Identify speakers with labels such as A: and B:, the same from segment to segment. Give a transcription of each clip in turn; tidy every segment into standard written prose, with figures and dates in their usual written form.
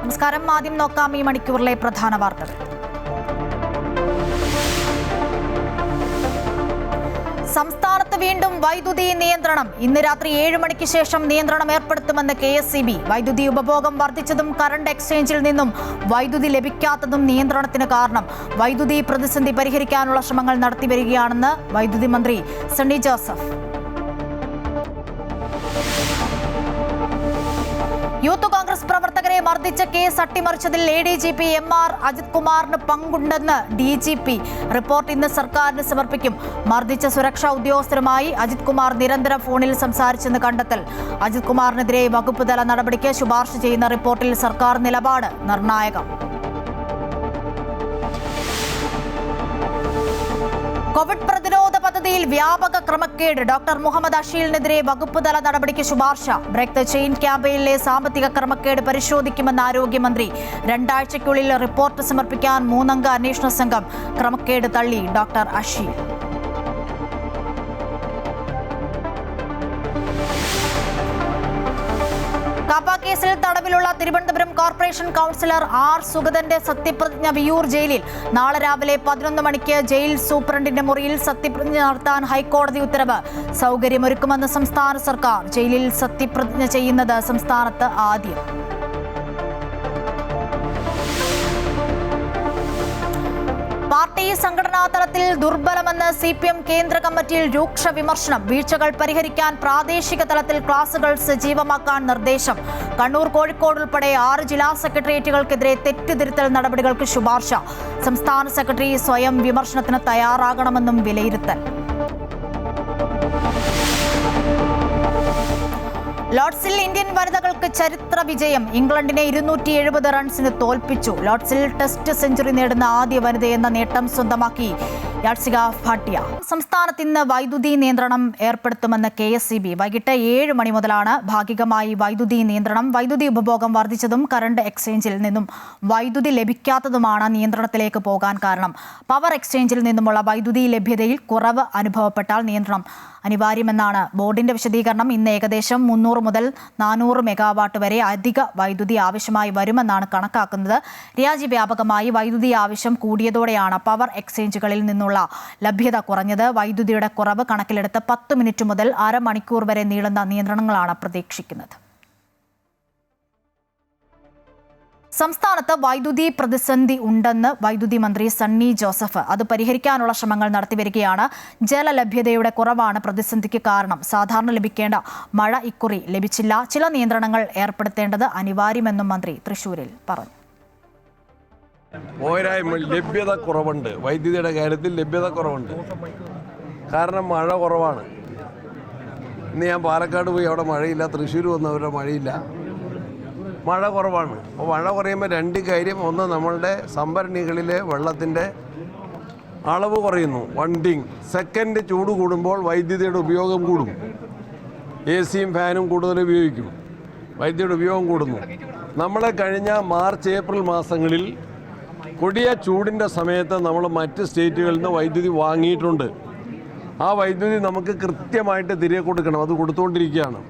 A: നമസ്കാരം. ആദ്യം നോക്കാം ഈ മണിക്കൂറിലെ പ്രധാന വാർത്തകൾ. സംസ്ഥാനത്ത് വീണ്ടും വൈദ്യുതി നിയന്ത്രണം. ഇന്ന് രാത്രി 7 മണിക്ക് ശേഷം നിയന്ത്രണം ഏർപ്പെടുത്തുമെന്ന് KSEB. വൈദ്യുതി ഉപഭോഗം വർദ്ധിച്ചതും കറണ്ട് എക്സ്ചേഞ്ചിൽ നിന്നും വൈദ്യുതി ലഭിക്കാത്തതും നിയന്ത്രണത്തിന് കാരണം. വൈദ്യുതി പ്രതിസന്ധി പരിഹരിക്കാനുള്ള ശ്രമങ്ങൾ നടത്തിവരികയാണെന്ന് വൈദ്യുതി മന്ത്രി സണ്ണി ജോസഫ്. യൂത്ത് കോൺഗ്രസ് പ്രവർത്തകരെ മർദ്ദിച്ച കേസ് അട്ടിമറിച്ചതിൽ ADGP MR അജിത് കുമാറിന് പങ്കുണ്ടെന്ന് DGP. റിപ്പോർട്ട് ഇന്ന് സർക്കാരിന് സമർപ്പിക്കും. മർദ്ദിച്ച സുരക്ഷാ ഉദ്യോഗസ്ഥരുമായി അജിത് കുമാർ നിരന്തരം ഫോണിൽ സംസാരിച്ചെന്ന് കണ്ടെത്തൽ. അജിത് കുമാറിനെതിരെ വകുപ്പ് തല നടപടിക്ക് ശുപാർശ ചെയ്യുന്ന റിപ്പോർട്ടിൽ സർക്കാർ നിലപാട് നിർണായകം. കോവിഡ് പ്രതിരോധ പദ്ധതിയിൽ വ്യാപക ക്രമക്കേട്. ഡോക്ടർ മുഹമ്മദ് അഷീലിനെതിരെ വകുപ്പ് തല നടപടിക്ക് ശുപാർശ. ബ്രേക്ക് ദ ചെയിൻ ക്യാമ്പയിനിലെ സാമ്പത്തിക ക്രമക്കേട് പരിശോധിക്കുമെന്ന് ആരോഗ്യമന്ത്രി. 2 ആഴ്ചയ്ക്കുള്ളിൽ റിപ്പോർട്ട് സമർപ്പിക്കാൻ 3 അംഗ അന്വേഷണ സംഘം. ക്രമക്കേട് തള്ളി ഡോക്ടർ അഷീൽ. കാപ്പ കേസിൽ തടവിലുള്ള തിരുവനന്തപുരം കോർപ്പറേഷൻ കൗൺസിലർ R. സുഗതന്റെ സത്യപ്രതിജ്ഞ വിയ്യൂർ ജയിലിൽ. നാളെ രാവിലെ 11 മണിക്ക് ജയിൽ സൂപ്രണ്ടിന്റെ മുറിയിൽ സത്യപ്രതിജ്ഞ നടത്താൻ ഹൈക്കോടതി ഉത്തരവ്. സൗകര്യമൊരുക്കുമെന്ന് സംസ്ഥാന സർക്കാർ. ജയിലിൽ സത്യപ്രതിജ്ഞ ചെയ്യുന്നത് സംസ്ഥാനത്ത് ആദ്യം. പാർട്ടി സംഘടനാ തലത്തിൽ ദുർബലമെന്ന് CPM കേന്ദ്ര കമ്മിറ്റിയിൽ രൂക്ഷ വിമർശനം. വീഴ്ചകൾ പരിഹരിക്കാൻ പ്രാദേശിക തലത്തിൽ ക്ലാസുകൾ സജീവമാക്കാൻ നിർദ്ദേശം. കണ്ണൂർ, കോഴിക്കോട് ഉൾപ്പെടെ 6 ജില്ലാ സെക്രട്ടേറിയറ്റുകൾക്കെതിരെ തെറ്റുതിരുത്തൽ നടപടികൾക്ക് ശുപാർശ. സംസ്ഥാന സെക്രട്ടറി സ്വയം വിമർശനത്തിന് തയ്യാറാകണമെന്നും വിലയിരുത്തൽ. ലോർഡ്സിൽ ഇന്ത്യൻ വനിതകൾക്ക് ചരിത്ര വിജയം. ഇംഗ്ലണ്ടിനെ 270 റൺസിന് തോൽപ്പിച്ചു. ലോർഡ്സിൽ ടെസ്റ്റ് സെഞ്ചുറി നേടുന്ന ആദ്യ വനിതയെന്ന നേട്ടം സ്വന്തമാക്കി യാത്സിക ഭാട്ടിയ. സംസ്ഥാനത്ത് ഇന്ന് വൈദ്യുതി നിയന്ത്രണം ഏർപ്പെടുത്തുമെന്ന് KSEB. വൈകിട്ട് 7 മണി മുതലാണ് ഭാഗികമായി വൈദ്യുതി നിയന്ത്രണം. വൈദ്യുതി ഉപഭോഗം വർദ്ധിച്ചതും കറണ്ട് എക്സ്ചേഞ്ചിൽ നിന്നും വൈദ്യുതി ലഭിക്കാത്തതുമാണ് നിയന്ത്രണത്തിലേക്ക് പോകാൻ കാരണം. പവർ എക്സ്ചേഞ്ചിൽ നിന്നുമുള്ള വൈദ്യുതി ലഭ്യതയിൽ കുറവ് അനുഭവപ്പെട്ടാൽ നിയന്ത്രണം അനിവാര്യമെന്നാണ് ബോർഡിന്റെ വിശദീകരണം. ഇന്ന് ഏകദേശം 300 മുതൽ 400 മെഗാവാട്ട് വരെ അധിക വൈദ്യുതി ആവശ്യമായി വരുമെന്നാണ് കണക്കാക്കുന്നത്. രാജ്യവ്യാപകമായി വൈദ്യുതി ആവശ്യം കൂടിയതോടെയാണ് പവർ എക്സ്ചേഞ്ചുകളിൽ നിന്നുള്ള ലഭ്യത കുറഞ്ഞത്. വൈദ്യുതിയുടെ കുറവ് കണക്കിലെടുത്ത് 10 മിനിറ്റ് മുതൽ അരമണിക്കൂർ വരെ നീളുന്ന നിയന്ത്രണങ്ങളാണ് പ്രതീക്ഷിക്കുന്നത്. സംസ്ഥാനത്ത് വൈദ്യുതി പ്രതിസന്ധി ഉണ്ടെന്ന് വൈദ്യുതി മന്ത്രി സണ്ണി ജോസഫ്. അത് പരിഹരിക്കാനുള്ള ശ്രമങ്ങൾ നടത്തിവരികയാണ്. ജലലഭ്യതയുടെ കുറവാണ് പ്രതിസന്ധിക്ക് കാരണം. സാധാരണ ലഭിക്കേണ്ട മഴ ഇക്കുറി ലഭിച്ചില്ല. ചില നിയന്ത്രണങ്ങൾ ഏർപ്പെടുത്തേണ്ടത് അനിവാര്യമെന്നും മന്ത്രി തൃശൂരിൽ പറഞ്ഞു.
B: ലഭ്യത കുറവുണ്ട്. വൈദ്യുതിയുടെ കാര്യത്തിൽ ലഭ്യത കുറവുണ്ട്. കാരണം മഴ കുറവാണ്. ഇന്ന് ഞാൻ പാലക്കാട് പോയി, അവിടെ മഴയില്ല. തൃശ്ശൂർ വന്നവരുടെ മഴയില്ല. മഴ കുറവാണ്. അപ്പോൾ മഴ കുറയുമ്പോൾ 2 കാര്യം. ഒന്ന്, നമ്മളുടെ സംഭരണികളിലെ വെള്ളത്തിൻ്റെ അളവ് കുറയുന്നു. 1 തിങ്. സെക്കൻഡ്, ചൂട് കൂടുമ്പോൾ വൈദ്യുതിയുടെ ഉപയോഗം കൂടും. AC-യും ഫാനും കൂടുതൽ ഉപയോഗിക്കും. വൈദ്യുതിയുടെ ഉപയോഗം കൂടുന്നു. നമ്മളെ കഴിഞ്ഞ മാർച്ച്, ഏപ്രിൽ മാസങ്ങളിൽ കൊടിയ ചൂടിൻ്റെ സമയത്ത് നമ്മൾ മറ്റ് സ്റ്റേറ്റുകളിൽ നിന്ന് വൈദ്യുതി വാങ്ങിയിട്ടുണ്ട്. ആ വൈദ്യുതി നമുക്ക് കൃത്യമായിട്ട് തിരികെ കൊടുക്കണം. അത് കൊടുത്തുകൊണ്ടിരിക്കുകയാണ്.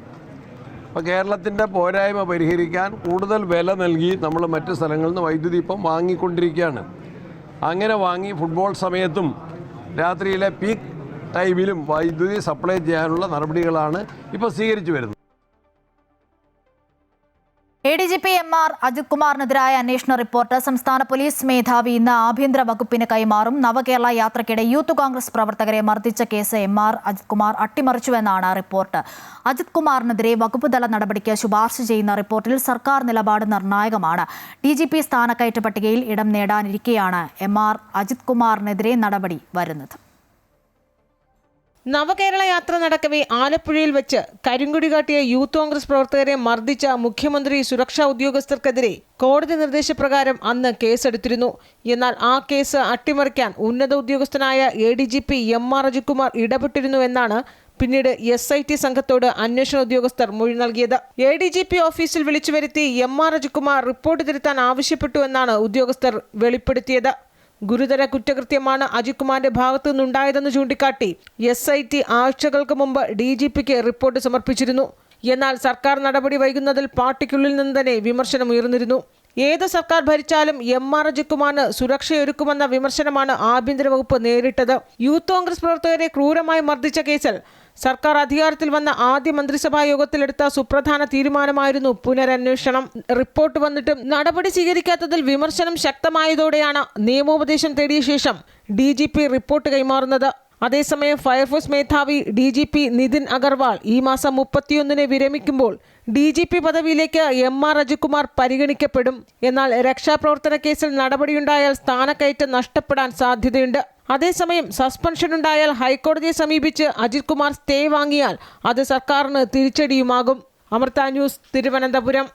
B: അപ്പോൾ കേരളത്തിൻ്റെ പോരായ്മ പരിഹരിക്കാൻ കൂടുതൽ വില നൽകി നമ്മൾ മറ്റ് സ്ഥലങ്ങളിൽ നിന്ന് വൈദ്യുതി ഇപ്പം വാങ്ങിക്കൊണ്ടിരിക്കുകയാണ്. അങ്ങനെ വാങ്ങി ഫുട്ബോൾ സമയത്തും രാത്രിയിലെ പീക്ക് ടൈമിലും വൈദ്യുതി സപ്ലൈ ചെയ്യാനുള്ള നടപടികളാണ് ഇപ്പോൾ സ്വീകരിച്ചു വരുന്നത്.
A: ADGP MR അജിത് കുമാറിനെതിരായ അന്വേഷണ റിപ്പോർട്ട് സംസ്ഥാന പോലീസ് മേധാവി ഇന്ന് ആഭ്യന്തര വകുപ്പിന് കൈമാറും. നവകേരള യാത്രയ്ക്കിടെ യൂത്ത് കോൺഗ്രസ് പ്രവർത്തകരെ മർദ്ദിച്ച കേസ് MR അജിത് കുമാർ അട്ടിമറിച്ചുവെന്നാണ് റിപ്പോർട്ട്. അജിത് കുമാറിനെതിരെ വകുപ്പ് തല നടപടിക്ക് ശുപാർശ ചെയ്യുന്ന റിപ്പോർട്ടിൽ സർക്കാർ നിലപാട് നിർണായകമാണ്. DGP സ്ഥാനക്കയറ്റ പട്ടികയിൽ ഇടം നേടാനിരിക്കെയാണ് MR അജിത് കുമാറിനെതിരെ നടപടി വരുന്നത്.
C: നവകേരള യാത്ര നടക്കവേ ആലപ്പുഴയിൽ വെച്ച് കരിങ്കൊടി കാട്ടിയ യൂത്ത് കോൺഗ്രസ് പ്രവർത്തകരെ മർദ്ദിച്ച മുഖ്യമന്ത്രി സുരക്ഷാ ഉദ്യോഗസ്ഥർക്കെതിരെ കോടതി നിർദ്ദേശപ്രകാരം അന്ന് കേസെടുത്തിരുന്നു. എന്നാൽ ആ കേസ് അട്ടിമറിക്കാൻ ഉന്നത ഉദ്യോഗസ്ഥനായ ADGP MR അജിത് കുമാർ ഇടപെട്ടിരുന്നു എന്നാണ് പിന്നീട് SIT സംഘത്തോട് അന്വേഷണ ഉദ്യോഗസ്ഥർ മൊഴി നൽകിയത്. ADGP ഓഫീസിൽ വിളിച്ചു വരുത്തി MR അജിത് കുമാർ റിപ്പോർട്ട് തിരുത്താൻ ആവശ്യപ്പെട്ടു എന്നാണ് ഉദ്യോഗസ്ഥർ വെളിപ്പെടുത്തിയത്. ഗുരുതര കുറ്റകൃത്യമാണ് അജിത് കുമാറിന്റെ ഭാഗത്തു നിന്നുണ്ടായതെന്ന് ചൂണ്ടിക്കാട്ടി SIT ആഴ്ചകൾക്ക് മുമ്പ് DGPക്ക് റിപ്പോർട്ട് സമർപ്പിച്ചിരുന്നു. എന്നാൽ സർക്കാർ നടപടി വൈകുന്നതിൽ പാർട്ടിക്കുള്ളിൽ നിന്ന് തന്നെ വിമർശനം ഉയർന്നിരുന്നു. ഏത് സർക്കാർ ഭരിച്ചാലും എം.ആർ. അജിത്കുമാറിന് സുരക്ഷയൊരുക്കുമെന്ന വിമർശനമാണ് ആഭ്യന്തര വകുപ്പ് നേരിട്ടത്. യൂത്ത് കോൺഗ്രസ് പ്രവർത്തകരെ ക്രൂരമായി മർദ്ദിച്ച കേസിൽ സർക്കാർ അധികാരത്തിൽ വന്ന ആദ്യ മന്ത്രിസഭാ യോഗത്തിലെടുത്ത സുപ്രധാന തീരുമാനമായിരുന്നു പുനരന്വേഷണം. റിപ്പോർട്ട് വന്നിട്ടും നടപടി സ്വീകരിക്കാത്തതിൽ വിമർശനം ശക്തമായതോടെയാണ് നിയമോപദേശം തേടിയ ശേഷം DGP റിപ്പോർട്ട് കൈമാറുന്നത്. അതേസമയം ഫയർഫോഴ്സ് മേധാവി DGP നിതിൻ അഗർവാൾ ഈ മാസം 31-ന് വിരമിക്കുമ്പോൾ DGP പദവിയിലേക്ക് എം.ആർ. അജിത്കുമാർ പരിഗണിക്കപ്പെടും. എന്നാൽ രക്ഷാപ്രവർത്തന കേസിൽ നടപടിയുണ്ടായാൽ സ്ഥാനക്കയറ്റം നഷ്ടപ്പെടാൻ സാധ്യതയുണ്ട്. അതേസമയം സസ്പെൻഷൻ ഉണ്ടായാൽ ഹൈക്കോടതിയെ സമീപിച്ച് അജിത്കുമാർ സ്റ്റേ വാങ്ങിയാൽ അത് സർക്കാരിന് തിരിച്ചടിയുമാകും. അമൃത ന്യൂസ്, തിരുവനന്തപുരം.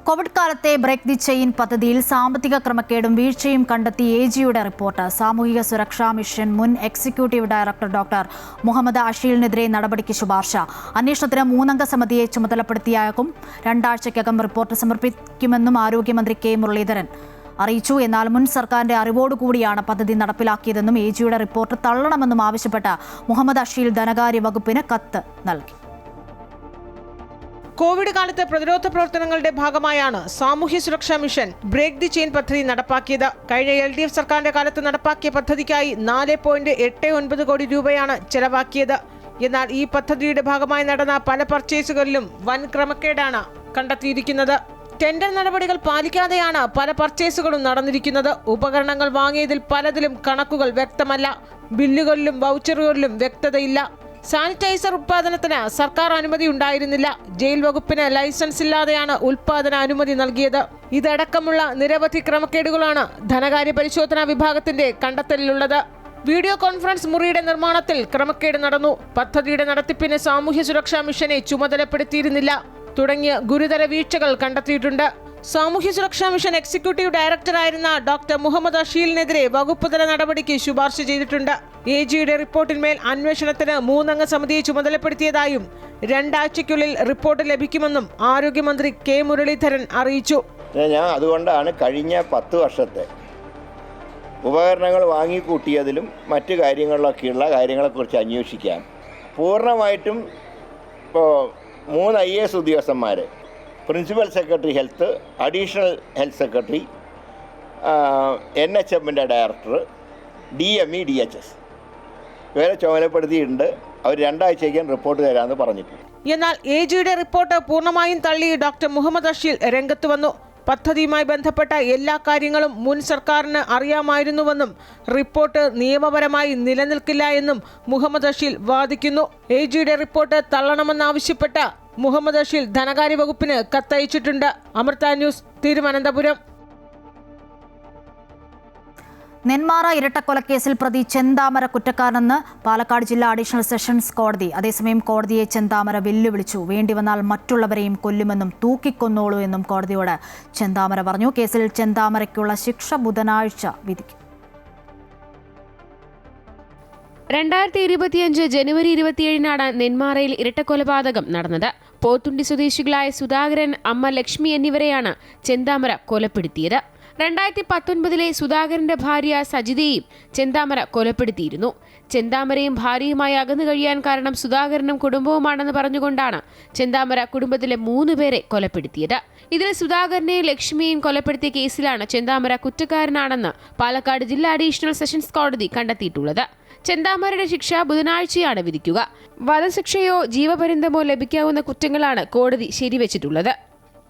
A: കോവിഡ് കാലത്തെ ബ്രേക്ക് ദി ചെയിൻ പദ്ധതിയിൽ സാമ്പത്തിക ക്രമക്കേടും വീഴ്ചയും കണ്ടെത്തി AGയുടെ റിപ്പോർട്ട്. സാമൂഹിക സുരക്ഷാ മിഷൻ മുൻ എക്സിക്യൂട്ടീവ് ഡയറക്ടർ ഡോക്ടർ മുഹമ്മദ് അഷീലിനെതിരെ നടപടിക്ക് ശുപാർശ. അന്വേഷണത്തിന് 3-അംഗ സമിതിയെ ചുമതലപ്പെടുത്തിയാകും. 2 ആഴ്ചയ്ക്കകം റിപ്പോർട്ട് സമർപ്പിക്കുമെന്നും ആരോഗ്യമന്ത്രി K. മുരളീധരൻ അറിയിച്ചു. എന്നാൽ മുൻ സർക്കാരിന്റെ അറിവോടുകൂടിയാണ് പദ്ധതി നടപ്പിലാക്കിയതെന്നും AGയുടെ റിപ്പോർട്ട് തള്ളണമെന്നും ആവശ്യപ്പെട്ട് മുഹമ്മദ് അഷീൽ ധനകാര്യ വകുപ്പിന് കത്ത് നൽകി.
C: കോവിഡ് കാലത്ത് പ്രതിരോധ പ്രവർത്തനങ്ങളുടെ ഭാഗമായാണ് സാമൂഹ്യ സുരക്ഷാ മിഷൻ ബ്രേക്ക് ദി ചെയിൻ പദ്ധതി നടപ്പാക്കിയത്. കഴിഞ്ഞ LDF സർക്കാരിന്റെ കാലത്ത് നടപ്പാക്കിയ പദ്ധതിക്കായി 4.89 കോടി രൂപയാണ് ചെലവാക്കിയത്. എന്നാൽ ഈ പദ്ധതിയുടെ ഭാഗമായി നടന്ന പല പർച്ചേസുകളിലും വൻ ക്രമക്കേടാണ് കണ്ടെത്തിയിരിക്കുന്നത്. ടെൻഡർ നടപടികൾ പാലിക്കാതെയാണ് പല പർച്ചേസുകളും നടന്നിരിക്കുന്നത്. ഉപകരണങ്ങൾ വാങ്ങിയതിൽ പലതിലും കണക്കുകൾ വ്യക്തമല്ല. ബില്ലുകളിലും വൗച്ചറുകളിലും വ്യക്തതയില്ല. സാനിറ്റൈസർ ഉത്പാദനത്തിന് സർക്കാർ അനുമതി ഉണ്ടായിരുന്നില്ല. ജയിൽ വകുപ്പിന് ലൈസൻസ് ഇല്ലാതെയാണ് ഉത്പാദന അനുമതി നൽകിയത്. ഇതടക്കമുള്ള നിരവധി ക്രമക്കേടുകളാണ് ധനകാര്യ പരിശോധനാ വിഭാഗത്തിന്റെ കണ്ടെത്തലിലുള്ളത്. വീഡിയോ കോൺഫറൻസ് മുറിയുടെ നിർമ്മാണത്തിൽ ക്രമക്കേട് നടന്നു. പദ്ധതിയുടെ നടത്തിപ്പിന് സാമൂഹ്യ സുരക്ഷാ മിഷനെ ചുമതലപ്പെടുത്തിയിരുന്നില്ല തുടങ്ങിയ ഗുരുതര വീഴ്ചകൾ കണ്ടെത്തിയിട്ടുണ്ട്. സാമൂഹ്യ സുരക്ഷാ മിഷൻ എക്സിക്യൂട്ടീവ് ഡയറക്ടറായിരുന്ന ഡോക്ടർ മുഹമ്മദ് അഷീലിനെതിരെ വകുപ്പുതല നടപടിക്ക് ശുപാർശ ചെയ്തിട്ടുണ്ട്. AGയുടെ റിപ്പോർട്ടിന്മേൽ അന്വേഷണത്തിന് 3-അംഗ സമിതിയെ ചുമതലപ്പെടുത്തിയതായും 2 ആഴ്ചയ്ക്കുള്ളിൽ റിപ്പോർട്ട് ലഭിക്കുമെന്നും ആരോഗ്യമന്ത്രി K. മുരളീധരൻ അറിയിച്ചു.
D: ഞാൻ അതുകൊണ്ടാണ് കഴിഞ്ഞ 10 വർഷത്തെ ഉപകരണങ്ങൾ വാങ്ങിക്കൂട്ടിയതിലും മറ്റു കാര്യങ്ങളിലൊക്കെയുള്ള കാര്യങ്ങളെക്കുറിച്ച് അന്വേഷിക്കാൻ പൂർണ്ണമായിട്ടും ഇപ്പോൾ 3 IAS ഉദ്യോഗസ്ഥന്മാർ, principal secretary health, additional health secretary, NHMൻ്റെ ഡയറക്ടർ, DME, DHS ഇവരെ ചുമതലപ്പെടുത്തിയിട്ടുണ്ട്. അവർ 2 ആഴ്ചയ്ക്ക് റിപ്പോർട്ട് തരാമെന്ന് പറഞ്ഞിട്ടുണ്ട്.
C: എന്നാൽ AGയുടെ റിപ്പോർട്ട് പൂർണ്ണമായും തള്ളി ഡോക്ടർ മുഹമ്മദ് അഷീൽ രംഗത്ത് വന്നു. പദ്ധതിയുമായി ബന്ധപ്പെട്ട എല്ലാ കാര്യങ്ങളും മുൻ സർക്കാരിന് അറിയാമായിരുന്നുവെന്നും റിപ്പോർട്ട് നിയമപരമായി നിലനിൽക്കില്ല എന്നും മുഹമ്മദ് അഷീൽ വാദിക്കുന്നു. AGയുടെ റിപ്പോർട്ട് തള്ളണമെന്നാവശ്യപ്പെട്ട മുഹമ്മദ് അഷീൽ ധനകാര്യ വകുപ്പിന് കത്തയച്ചിട്ടുണ്ട്. അമൃത ന്യൂസ്, തിരുവനന്തപുരം.
A: നെന്മാറ ഇരട്ടക്കൊലക്കേസിൽ പ്രതി ചെന്താമര കുറ്റക്കാരനെന്ന് പാലക്കാട് ജില്ലാ അഡീഷണൽ സെഷൻസ് കോടതി. അതേസമയം കോടതിയെ ചെന്താമര വെല്ലുവിളിച്ചു. വേണ്ടിവന്നാൽ മറ്റുള്ളവരെയും കൊല്ലുമെന്നും തൂക്കിക്കൊന്നോളൂ എന്നും കോടതിയോട് ചെന്താമര പറഞ്ഞു. കേസിൽ ചെന്താമരയ്ക്കുള്ള ശിക്ഷ ബുധനാഴ്ച വിധിക്കും.
E: 2025 ജനുവരി 27-നാണ് നെന്മാറയിൽ ഇരട്ടക്കൊലപാതകം നടന്നത്. പോത്തുണ്ടി സ്വദേശികളായ സുധാകരൻ, അമ്മ ലക്ഷ്മി എന്നിവരെയാണ് ചെന്താമര കൊലപ്പെടുത്തിയത്. 2019 സുധാകരന്റെ ഭാര്യ സജിതയെയും ചെന്താമര കൊലപ്പെടുത്തിയിരുന്നു. ചെന്താമരയും ഭാര്യയുമായി അകന്നു കഴിയാൻ കാരണം സുധാകരനും കുടുംബവുമാണെന്ന് പറഞ്ഞുകൊണ്ടാണ് ചെന്താമര കുടുംബത്തിലെ 3 പേരെ കൊലപ്പെടുത്തിയത്. ഇതിൽ സുധാകരനെയും ലക്ഷ്മിയെയും കൊലപ്പെടുത്തിയ കേസിലാണ് ചെന്താമര കുറ്റക്കാരനാണെന്ന് പാലക്കാട് ജില്ലാ അഡീഷണൽ സെഷൻസ് കോടതി കണ്ടെത്തിയിട്ടുള്ളത്. ചെന്താമരയുടെ ശിക്ഷ ബുധനാഴ്ചയാണ് വിധിക്കുക. വധശിക്ഷയോ ജീവപര്യന്തമോ ലഭിക്കാവുന്ന കുറ്റങ്ങളാണ് കോടതി ശരിവെച്ചിട്ടുള്ളത്.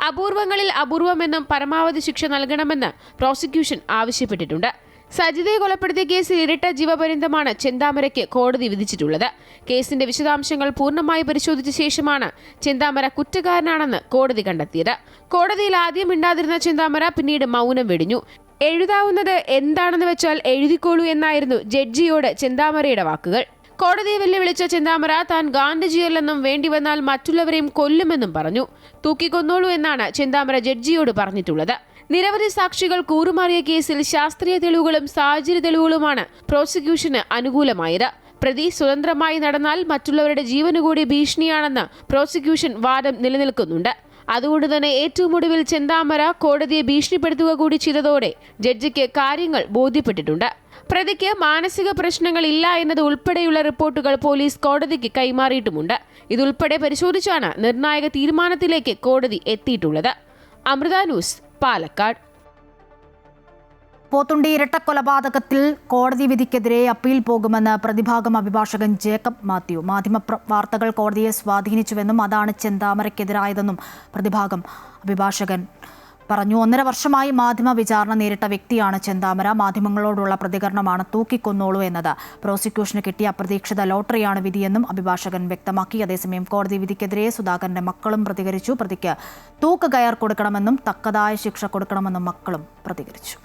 E: അപൂർവങ്ങളിൽ അപൂർവമെന്നും പരമാവധി ശിക്ഷ നൽകണമെന്ന് പ്രോസിക്യൂഷൻ ആവശ്യപ്പെട്ടിട്ടുണ്ട്. സജിതയെ കൊലപ്പെടുത്തിയ കേസിൽ ഇരട്ട ജീവപര്യന്തമാണ് ചെന്താമരയ്ക്ക് കോടതി വിധിച്ചിട്ടുള്ളത്. കേസിന്റെ വിശദാംശങ്ങൾ പൂർണ്ണമായി പരിശോധിച്ച ശേഷമാണ് ചെന്താമര കുറ്റക്കാരനാണെന്ന് കോടതി കണ്ടെത്തിയത്. കോടതിയിൽ ആദ്യം മിണ്ടാതിരുന്ന ചെന്താമര പിന്നീട് മൗനം വെടിഞ്ഞു. എഴുതാവുന്നത് എന്താണെന്ന് വെച്ചാൽ എഴുതിക്കോളൂ എന്നായിരുന്നു ജഡ്ജിയോട് ചെന്താമരയുടെ വാക്കുകൾ. കോടതിയെ വെല്ലുവിളിച്ച ചെന്താമര താൻ ഗാന്ധിജിയല്ലെന്നും വേണ്ടിവന്നാൽ മറ്റുള്ളവരെയും കൊല്ലുമെന്നും പറഞ്ഞു. തൂക്കിക്കൊന്നോളൂ എന്നാണ് ചെന്താമര ജഡ്ജിയോട് പറഞ്ഞിട്ടുള്ളത്. നിരവധി സാക്ഷികൾ കൂറുമാറിയ കേസിൽ ശാസ്ത്രീയ തെളിവുകളും സാഹചര്യ തെളിവുകളുമാണ് പ്രോസിക്യൂഷന് അനുകൂലമായത്. പ്രതി സ്വതന്ത്രമായി നടന്നാൽ മറ്റുള്ളവരുടെ ജീവനുകൂടി ഭീഷണിയാണെന്ന് പ്രോസിക്യൂഷൻ വാദം നിലനിൽക്കുന്നുണ്ട്. അതുകൊണ്ട് തന്നെ ഏറ്റവും ഒടുവിൽ ചെന്താമര കോടതിയെ ഭീഷണിപ്പെടുത്തുക കൂടി ചെയ്തതോടെ ജഡ്ജിക്ക് കാര്യങ്ങൾ ബോധ്യപ്പെട്ടിട്ടുണ്ട്. പ്രതിക്ക് മാനസിക പ്രശ്നങ്ങൾ ഇല്ല എന്നത് ഉൾപ്പെടെയുള്ള റിപ്പോർട്ടുകൾ പോലീസ് കോടതിക്ക് കൈമാറിയിട്ടുമുണ്ട്. ഇതുൾപ്പെടെ പരിശോധിച്ചാണ് നിർണായക തീരുമാനത്തിലേക്ക് കോടതി എത്തിയിട്ടുള്ളത്. അമൃത ന്യൂസ്, പാലക്കാട്.
A: പോത്തുണ്ടി ഇരട്ടക്കൊലപാതകത്തിൽ കോടതി വിധിക്കെതിരെ അപ്പീൽ പോകുമെന്ന് പ്രതിഭാഗം അഭിഭാഷകൻ ജേക്കബ് മാത്യു. മാധ്യമ വാർത്തകൾ കോടതിയെ സ്വാധീനിച്ചുവെന്നും അതാണ് ചെന്താമരയ്ക്കെതിരായതെന്നും പ്രതിഭാഗം അഭിഭാഷകൻ പറഞ്ഞു. 1.5 വർഷമായി മാധ്യമ വിചാരണ നേരിട്ട വ്യക്തിയാണ് ചെന്താമര. മാധ്യമങ്ങളോടുള്ള പ്രതികരണമാണ് തൂക്കിക്കൊന്നോളൂ എന്നത്. പ്രോസിക്യൂഷന് കിട്ടിയ അപ്രതീക്ഷിത ലോട്ടറിയാണ് വിധിയെന്നും അഭിഭാഷകൻ വ്യക്തമാക്കി. അതേസമയം കോടതി വിധിക്കെതിരെ സുധാകരന്റെ മക്കളും പ്രതികരിച്ചു. പ്രതിക്ക് തൂക്കുകയർ കൊടുക്കണമെന്നും തക്കതായ ശിക്ഷ കൊടുക്കണമെന്നും മക്കളും പ്രതികരിച്ചു.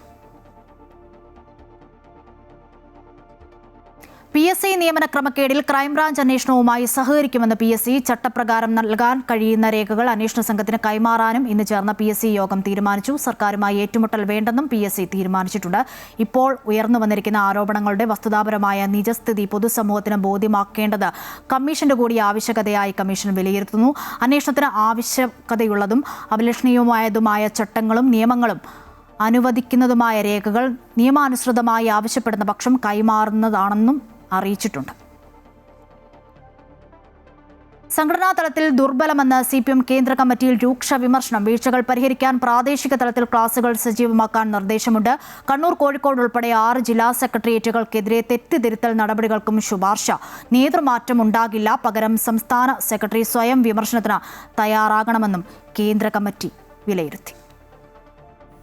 A: PSC നിയമന ക്രമക്കേടിൽ ക്രൈംബ്രാഞ്ച് അന്വേഷണവുമായി സഹകരിക്കുമെന്ന് PSC. ചട്ടപ്രകാരം നൽകാൻ കഴിയുന്ന രേഖകൾ അന്വേഷണ സംഘത്തിന് കൈമാറാനും ഇന്ന് ചേർന്ന PSC യോഗം തീരുമാനിച്ചു. സർക്കാരുമായി ഏറ്റുമുട്ടൽ വേണ്ടെന്നും PSC തീരുമാനിച്ചിട്ടുണ്ട്. ഇപ്പോൾ ഉയർന്നു വന്നിരിക്കുന്ന ആരോപണങ്ങളുടെ വസ്തുതാപരമായ നിജസ്ഥിതി പൊതുസമൂഹത്തിന് ബോധ്യമാക്കേണ്ടത് കമ്മീഷന്റെ കൂടി ആവശ്യകതയായി കമ്മീഷൻ വിലയിരുത്തുന്നു. അന്വേഷണത്തിന് ആവശ്യകതയുള്ളതും അഭിലഷണീയമായതുമായ ചട്ടങ്ങളും നിയമങ്ങളും അനുവദിക്കുന്നതുമായ രേഖകൾ നിയമാനുസൃതമായി ആവശ്യപ്പെടുന്ന പക്ഷം കൈമാറുന്നതാണെന്നും അറിയിച്ചിട്ടുണ്ട്. സംഘടനാ തലത്തിൽ ദുർബലമെന്ന് CPM കേന്ദ്ര കമ്മിറ്റിയിൽ രൂക്ഷ വിമർശനം. വീഴ്ചകൾ പരിഹരിക്കാൻ പ്രാദേശിക തലത്തിൽ ക്ലാസുകൾ സജീവമാക്കാൻ നിർദ്ദേശമുണ്ട്. കണ്ണൂർ, കോഴിക്കോട് ഉൾപ്പെടെ 6 ജില്ലാ സെക്രട്ടേറിയറ്റുകൾക്കെതിരെ തെറ്റിദ്ധരുത്തൽ നടപടികൾക്കും ശുപാർശ. നേതൃമാറ്റം ഉണ്ടാകില്ല, പകരം സംസ്ഥാന സെക്രട്ടറി സ്വയം വിമർശനത്തിന് തയ്യാറാകണമെന്നും കേന്ദ്ര കമ്മിറ്റി വിലയിരുത്തി.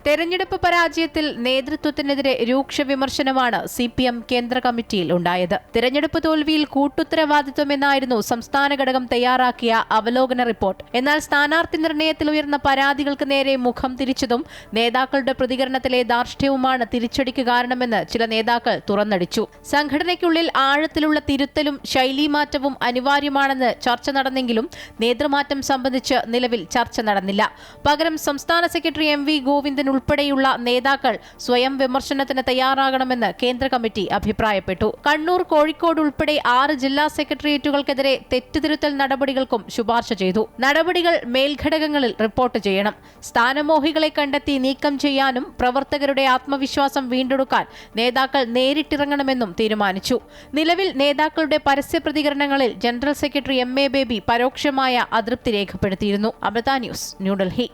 F: തെരഞ്ഞെടുപ്പ് പരാജയത്തിൽ നേതൃത്വത്തിനെതിരെ രൂക്ഷ വിമർശനമാണ് CPM കേന്ദ്ര കമ്മിറ്റിയിൽ ഉണ്ടായത്. തെരഞ്ഞെടുപ്പ് തോൽവിയിൽ കൂട്ടുത്തരവാദിത്വമെന്നായിരുന്നു സംസ്ഥാന ഘടകം തയ്യാറാക്കിയ അവലോകന റിപ്പോർട്ട്. എന്നാൽ സ്ഥാനാർത്ഥി നിർണയത്തിൽ ഉയർന്ന പരാതികൾക്ക് നേരെ മുഖം തിരിച്ചതും നേതാക്കളുടെ പ്രതികരണത്തിലെ ധാർഷ്ട്യവുമാണ് തിരിച്ചടിക്ക് കാരണമെന്ന് ചില നേതാക്കൾ തുറന്നടിച്ചു. സംഘടനയ്ക്കുള്ളിൽ ആഴത്തിലുള്ള തിരുത്തലും ശൈലീമാറ്റവും അനിവാര്യമാണെന്ന് ചർച്ച നടന്നെങ്കിലും നേതൃമാറ്റം സംബന്ധിച്ച് നിലവിൽ ചർച്ച നടന്നില്ല. പകരം സംസ്ഥാന സെക്രട്ടറി MV ഗോവിന്ദൻ ഉൾപ്പെടെയുള്ള നേതാക്കൾ സ്വയം വിമർശനത്തിന് തയ്യാറാകണമെന്ന് കേന്ദ്ര കമ്മിറ്റി അഭിപ്രായപ്പെട്ടു. കണ്ണൂർ, കോഴിക്കോട് ഉൾപ്പെടെ 6 ജില്ലാ സെക്രട്ടേറിയറ്റുകൾക്കെതിരെ തെറ്റുതിരുത്തൽ നടപടികൾക്കും ശുപാർശ ചെയ്തു. നടപടികൾ മേൽഘടകങ്ങളിൽ റിപ്പോർട്ട് ചെയ്യണം. സ്ഥാനമോഹികളെ കണ്ടെത്തി നീക്കം ചെയ്യാനും പ്രവർത്തകരുടെ ആത്മവിശ്വാസം വീണ്ടെടുക്കാൻ നേതാക്കൾ നേരിട്ടിറങ്ങണമെന്നും തീരുമാനിച്ചു. നിലവിൽ നേതാക്കളുടെ പരസ്യ പ്രതികരണങ്ങളിൽ ജനറൽ സെക്രട്ടറി MA ബേബി പരോക്ഷമായ അതൃപ്തി രേഖപ്പെടുത്തിയിരുന്നു. അമൃത ന്യൂസ്, ന്യൂഡൽഹി.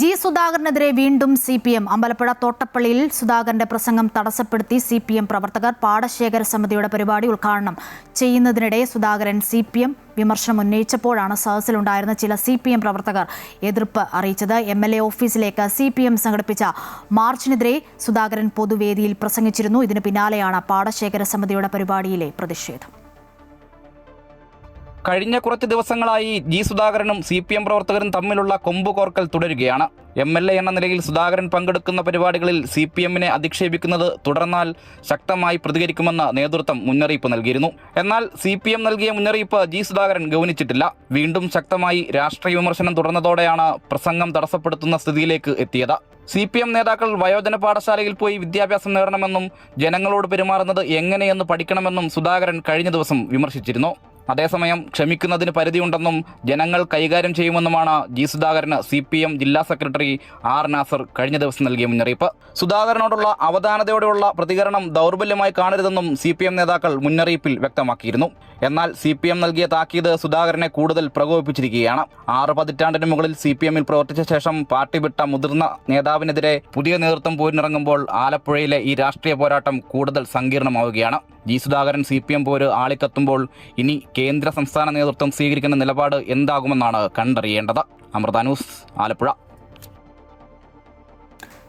A: G. സുധാകരനെതിരെ വീണ്ടും CPM. അമ്പലപ്പുഴ തോട്ടപ്പള്ളിയിൽ സുധാകരന്റെ പ്രസംഗം തടസ്സപ്പെടുത്തി CPM പ്രവർത്തകർ. പാടശേഖര സമിതിയുടെ പരിപാടി ഉദ്ഘാടനം ചെയ്യുന്നതിനിടെ സുധാകരൻ CPM വിമർശനം ഉന്നയിച്ചപ്പോഴാണ് സദസ്സിലുണ്ടായിരുന്ന ചില CPM പ്രവർത്തകർ എതിർപ്പ് അറിയിച്ചത്. MLA ഓഫീസിലേക്ക് CPM സംഘടിപ്പിച്ച മാർച്ചിനെതിരെ സുധാകരൻ പൊതുവേദിയിൽ പ്രസംഗിച്ചിരുന്നു. ഇതിന് പിന്നാലെയാണ് പാടശേഖര സമിതിയുടെ പരിപാടിയിലെ പ്രതിഷേധം.
G: കഴിഞ്ഞ കുറച്ച് ദിവസങ്ങളായി G. സുധാകരനും CPM പ്രവർത്തകരും തമ്മിലുള്ള കൊമ്പുകോർക്കൽ തുടരുകയാണ്. MLA എന്ന നിലയിൽ സുധാകരൻ പങ്കെടുക്കുന്ന പരിപാടികളിൽ CPMനെ അധിക്ഷേപിക്കുന്നത് തുടർന്നാൽ ശക്തമായി പ്രതികരിക്കുമെന്ന് നേതൃത്വം മുന്നറിയിപ്പ് നൽകിയിരുന്നു. എന്നാൽ CPM നൽകിയ മുന്നറിയിപ്പ് G. സുധാകരൻ ഗൗനിച്ചിട്ടില്ല. വീണ്ടും ശക്തമായി രാഷ്ട്രീയ വിമർശനം തുടർന്നതോടെയാണ് പ്രസംഗം തടസ്സപ്പെടുത്തുന്ന സ്ഥിതിയിലേക്ക് എത്തിയത്. CPM നേതാക്കൾ വയോജന പാഠശാലയിൽ പോയി വിദ്യാഭ്യാസം നേടണമെന്നും ജനങ്ങളോട് പെരുമാറുന്നത് എങ്ങനെയെന്ന് പഠിക്കണമെന്നും സുധാകരൻ കഴിഞ്ഞ ദിവസം വിമർശിച്ചിരുന്നു. അതേസമയം ക്ഷമിക്കുന്നതിന് പരിധിയുണ്ടെന്നും ജനങ്ങൾ കൈകാര്യം ചെയ്യുമെന്നുമാണ് G. സുധാകരന് CPM ജില്ലാ സെക്രട്ടറി R. നാസർ കഴിഞ്ഞ ദിവസം നൽകിയ മുന്നറിയിപ്പ്. സുധാകരനോടുള്ള അവധാനതയോടെയുള്ള പ്രതികരണം ദൗർബല്യമായി കാണരുതെന്നും CPM നേതാക്കൾ മുന്നറിയിപ്പിൽ വ്യക്തമാക്കിയിരുന്നു. എന്നാൽ CPM നൽകിയ താക്കീത് സുധാകരനെ കൂടുതൽ പ്രകോപിപ്പിച്ചിരിക്കുകയാണ്. 6 പതിറ്റാണ്ടിന് മുകളിൽ CPMൽ പ്രവർത്തിച്ച ശേഷം പാർട്ടി വിട്ട മുതിർന്ന നേതാവിനെതിരെ പുതിയ നേതൃത്വം പോരിനിറങ്ങുമ്പോൾ ആലപ്പുഴയിലെ ഈ രാഷ്ട്രീയ പോരാട്ടം കൂടുതൽ സങ്കീർണമാവുകയാണ്. G. സുധാകരൻ CPM പോര് ആളിക്കത്തുമ്പോൾ ഇനി കേന്ദ്ര സംസ്ഥാന നേതൃത്വം സ്വീകരിക്കുന്ന നിലപാട് എന്താകുമെന്നാണ് കണ്ടറിയേണ്ടത്. അമൃത ന്യൂസ്, ആലപ്പുഴ.